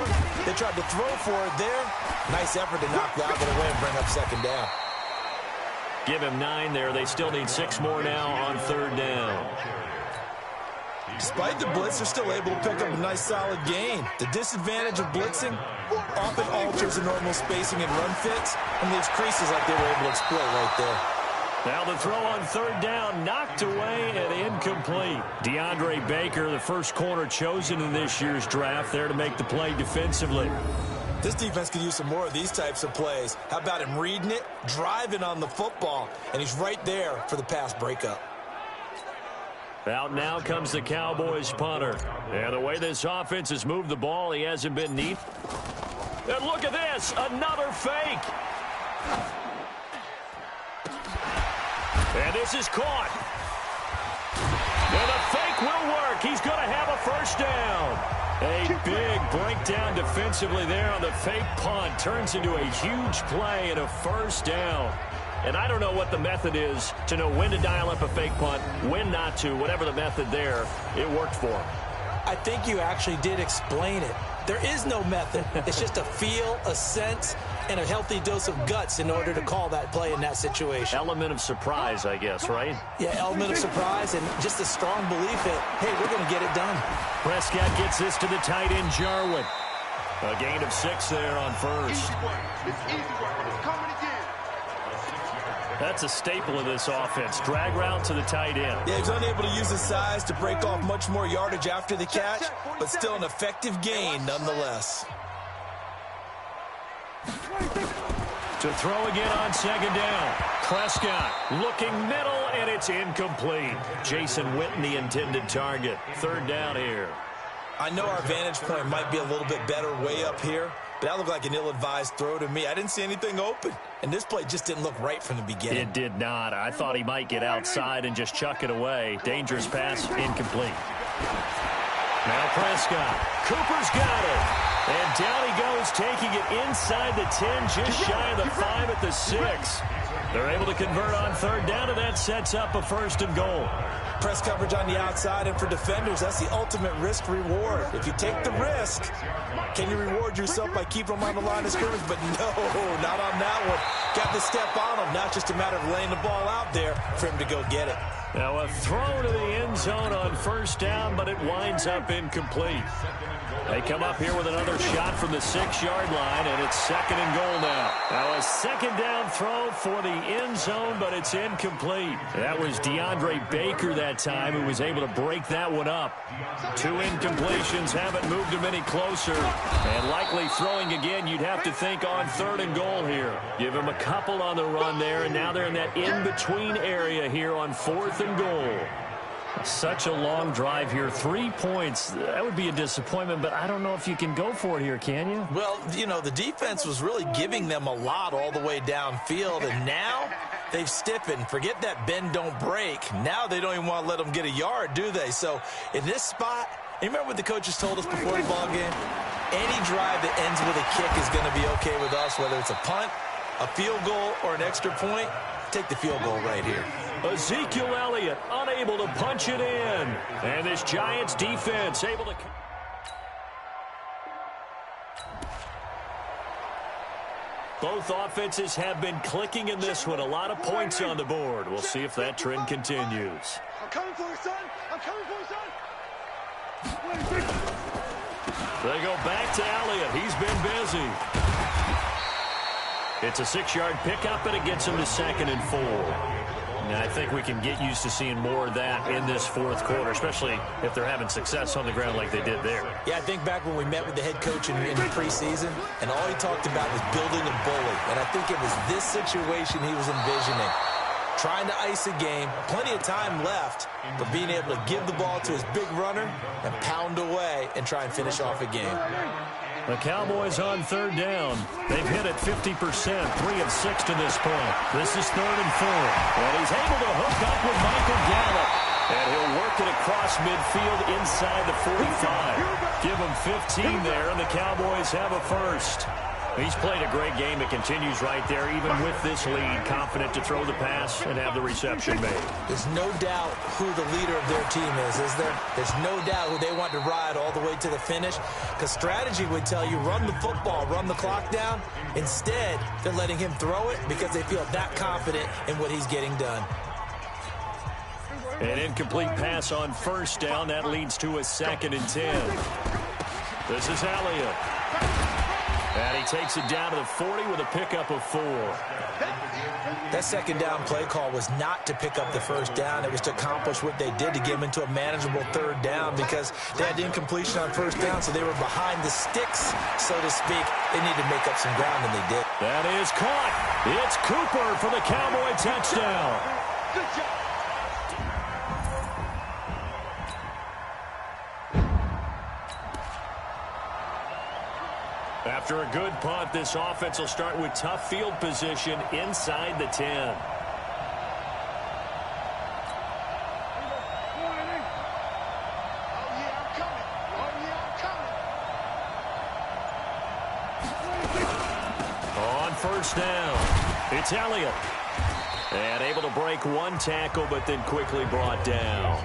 They tried to throw for it there. Nice effort to knock that one away and bring up 2nd down. Give him 9 there. They still need 6 more now on 3rd down. Despite the blitz, they're still able to pick up a nice solid gain. The disadvantage of blitzing often alters the normal spacing and run fits and leaves creases like they were able to exploit right there. Now the throw on 3rd down, knocked away and incomplete. DeAndre Baker, the first corner chosen in this year's draft, there to make the play defensively. This defense could use some more of these types of plays. How about him reading it, driving on the football, and he's right there for the pass breakup. Out now comes the Cowboys punter. And the way this offense has moved the ball, he hasn't been neat. And look at this, another fake. And this is caught. And the fake will work. He's going to have a 1st down. A big breakdown defensively there on the fake punt. Turns into a huge play and a 1st down. And I don't know what the method is to know when to dial up a fake punt, when not to. Whatever the method there, it worked for him. I think you actually did explain it. There is no method. It's just a feel, a sense, and a healthy dose of guts in order to call that play in that situation. Element of surprise, I guess, right? Yeah, element of surprise and just a strong belief that, hey, we're going to get it done. Prescott gets this to the tight end, Jarwin. A gain of 6 there on 1st. Easy work. It's easy work. It's coming again. That's a staple of this offense. Drag route to the tight end. Yeah, he's unable to use his size to break off much more yardage after the catch, but still an effective gain nonetheless. To throw again on 2nd down. Prescott looking middle, and it's incomplete. Jason Witten, the intended target. 3rd down here. I know our vantage point might be a little bit better way up here, but that looked like an ill-advised throw to me. I didn't see anything open, and this play just didn't look right from the beginning. It did not. I thought he might get outside and just chuck it away. Dangerous pass, incomplete. Now Prescott. Cooper's got it. And down he goes, taking it inside the 10, just shy of the 5 at the 6. They're able to convert on 3rd down, and that sets up a 1st and goal. Press coverage on the outside, and for defenders, that's the ultimate risk-reward. If you take the risk, can you reward yourself by keeping them on the line of scrimmage? But no, not on that one. Got to step on them. Now it's just a matter of laying the ball out there for him to go get it. Now a throw to the end zone on first down, but it winds up incomplete. They come up here with another shot from the 6-yard line, and it's 2nd and goal now. Now a 2nd down throw for the end zone, but it's incomplete. That was DeAndre Baker that time who was able to break that one up. 2 incompletions haven't moved him any closer, and likely throwing again, you'd have to think on 3rd and goal here. Give him a couple on the run there, and now they're in that in-between area here on 4th and goal. Such a long drive here. 3 points. That would be a disappointment, but I don't know if you can go for it here, can you? Well, you know, the defense was really giving them a lot all the way downfield, and now they've stiffened. Forget that bend, don't break. Now they don't even want to let them get a yard, do they? So in this spot, you remember what the coaches told us before the ball game? Any drive that ends with a kick is going to be okay with us, whether it's a punt, a field goal, or an extra point. Take the field goal right here. Ezekiel Elliott unable to punch it in. And this Giants defense able to... Both offenses have been clicking in this one. A lot of points on the board. We'll see if that trend continues. I'm coming for you, son. I'm coming for you, son. They go back to Elliott. He's been busy. It's a 6-yard pickup, and it gets him to 2nd and 4. Now, I think we can get used to seeing more of that in this 4th quarter, especially if they're having success on the ground like they did there. Yeah, I think back when we met with the head coach in the preseason, and all he talked about was building a bully. And I think it was this situation he was envisioning. Trying to ice a game, plenty of time left, but being able to give the ball to his big runner and pound away and try and finish off a game. The Cowboys on 3rd down. They've hit it 50%, 3 of 6 to this point. This is 3rd and 4. And he's able to hook up with Michael Gallup. And he'll work it across midfield inside the 45. Give him 15 there, and the Cowboys have a first. He's played a great game. It continues right there, even with this lead. Confident to throw the pass and have the reception made. There's no doubt who the leader of their team is there? There's no doubt who they want to ride all the way to the finish. Because strategy would tell you, run the football, run the clock down. Instead, they're letting him throw it because they feel that confident in what he's getting done. An incomplete pass on first down. That leads to a 2nd and 10. This is Elliott. And he takes it down to the 40 with a pickup of 4. That 2nd down play call was not to pick up the first down. It was to accomplish what they did to get them into a manageable 3rd down because they had incompletion on first down, so they were behind the sticks, so to speak. They needed to make up some ground, and they did. That is caught. It's Cooper for the Cowboy touchdown. Good job. After a good punt, this offense will start with tough field position inside the 10. Oh, yeah, I'm coming. Oh, yeah, I'm coming. On first down, it's Elliott. And able to break one tackle, but then quickly brought down.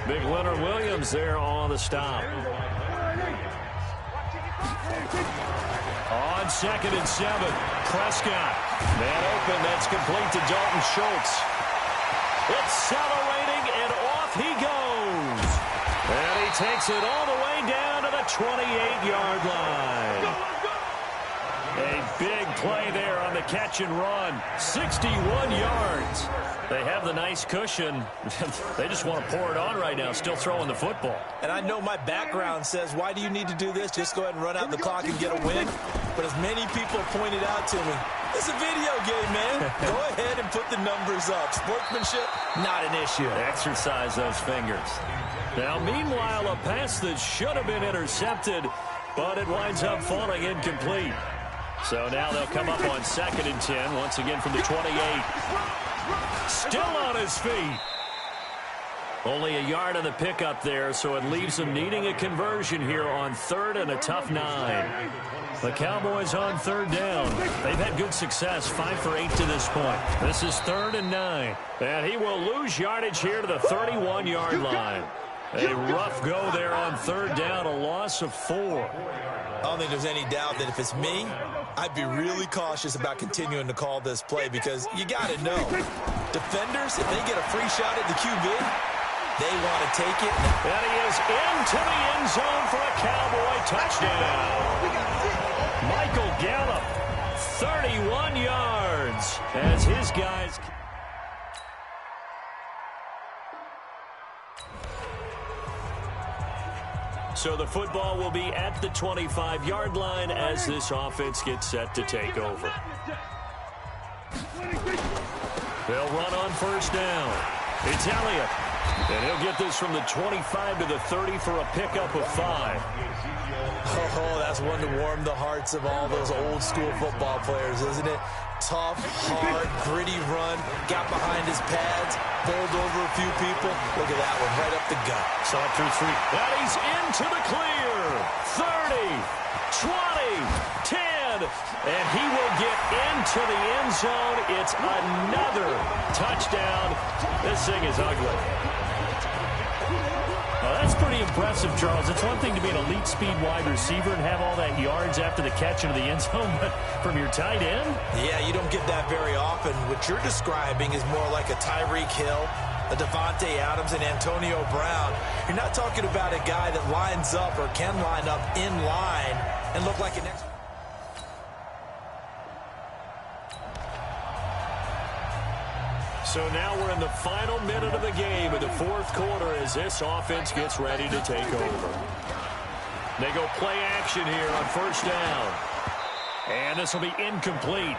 Big Leonard Williams there on the stop. On 2nd and 7, Prescott. Man open, that's complete to Dalton Schultz. Accelerating, and off he goes. And he takes it all the way down to the 28-yard line. A big play there on the catch and run. 61 yards. They have the nice cushion. They just want to pour it on right now, still throwing the football. And I know my background says, why do you need to do this? Just go ahead and run out the clock and get a win. But as many people pointed out to me, it's a video game, man. Go ahead and put the numbers up. Sportsmanship, not an issue. Exercise those fingers. Now, meanwhile, a pass that should have been intercepted, but it winds up falling incomplete. So now they'll come up on 2nd and 10, once again from the 28. Still on his feet. Only a yard on the pickup there, so it leaves them needing a conversion here on 3rd and a tough 9. The Cowboys on 3rd down. They've had good success, 5 for 8 to this point. This is 3rd and 9. And he will lose yardage here to the 31-yard line. A rough go there on 3rd down, a loss of 4. I don't think there's any doubt that if it's me, I'd be really cautious about continuing to call this play because you got to know, defenders, if they get a free shot at the QB, they want to take it. And he is into the end zone for a Cowboy touchdown. Michael Gallup, 31 yards as his guys... So the football will be at the 25-yard line as this offense gets set to take over. They'll run on first down. It's Elliott. And he'll get this from the 25 to the 30 for a pickup of 5. Oh, that's one to warm the hearts of all those old-school football players, isn't it? Tough, hard, gritty run, got behind his pads, bowled over a few people. Look at that one, right up the gut. Saw it through 3. And he's into the clear. 30, 20, 10. And he will get into the end zone. It's another touchdown. This thing is ugly. Well, that's pretty impressive, Charles. It's one thing to be an elite speed wide receiver and have all that yards after the catch into the end zone, but from your tight end? Yeah, you don't get that very often. What you're describing is more like a Tyreek Hill, a Devontae Adams, and Antonio Brown. You're not talking about a guy that lines up or can line up in line and look like an extra. So now we're in the final minute of the game in the fourth quarter as this offense gets ready to take over. They go play action here on first down. And this will be incomplete.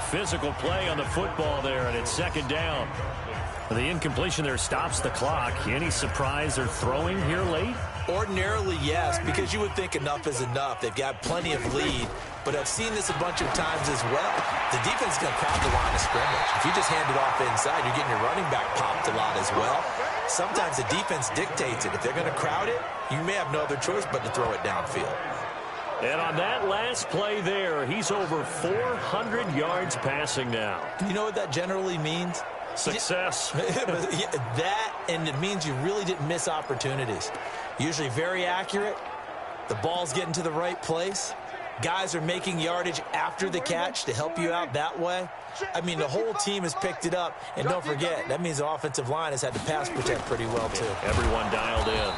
Physical play on the football there, and it's second down. The incompletion there stops the clock. Any surprise they're throwing here late? Ordinarily, yes, because you would think enough is enough. They've got plenty of lead, but I've seen this a bunch of times as well. The defense is going to crowd the line of scrimmage. If you just hand it off inside, you're getting your running back popped a lot as well. Sometimes the defense dictates it. If they're going to crowd it, you may have no other choice but to throw it downfield. And on that last play there, he's over 400 yards passing now. You know what that generally means? Success. That, and it means you really didn't miss opportunities. Usually very accurate. The ball's getting to the right place. Guys are making yardage after the catch to help you out that way. I mean, the whole team has picked it up. And don't forget, that means the offensive line has had to pass protect pretty well, too. Everyone dialed in.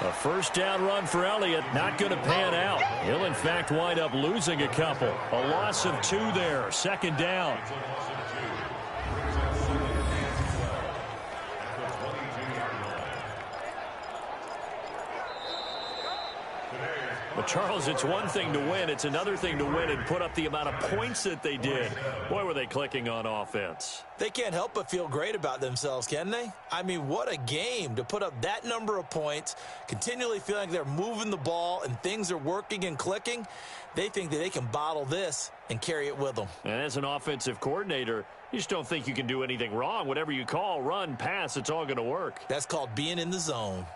A first down run for Elliott, not going to pan out. He'll, in fact, wind up losing a couple. A loss of 2 there, second down. Well, Charles, it's one thing to win. It's another thing to win and put up the amount of points that they did. Boy, were they clicking on offense. They can't help but feel great about themselves, can they? I mean, what a game to put up that number of points, continually feeling like they're moving the ball and things are working and clicking. They think that they can bottle this and carry it with them. And as an offensive coordinator, you just don't think you can do anything wrong. Whatever you call, run, pass, it's all going to work. That's called being in the zone.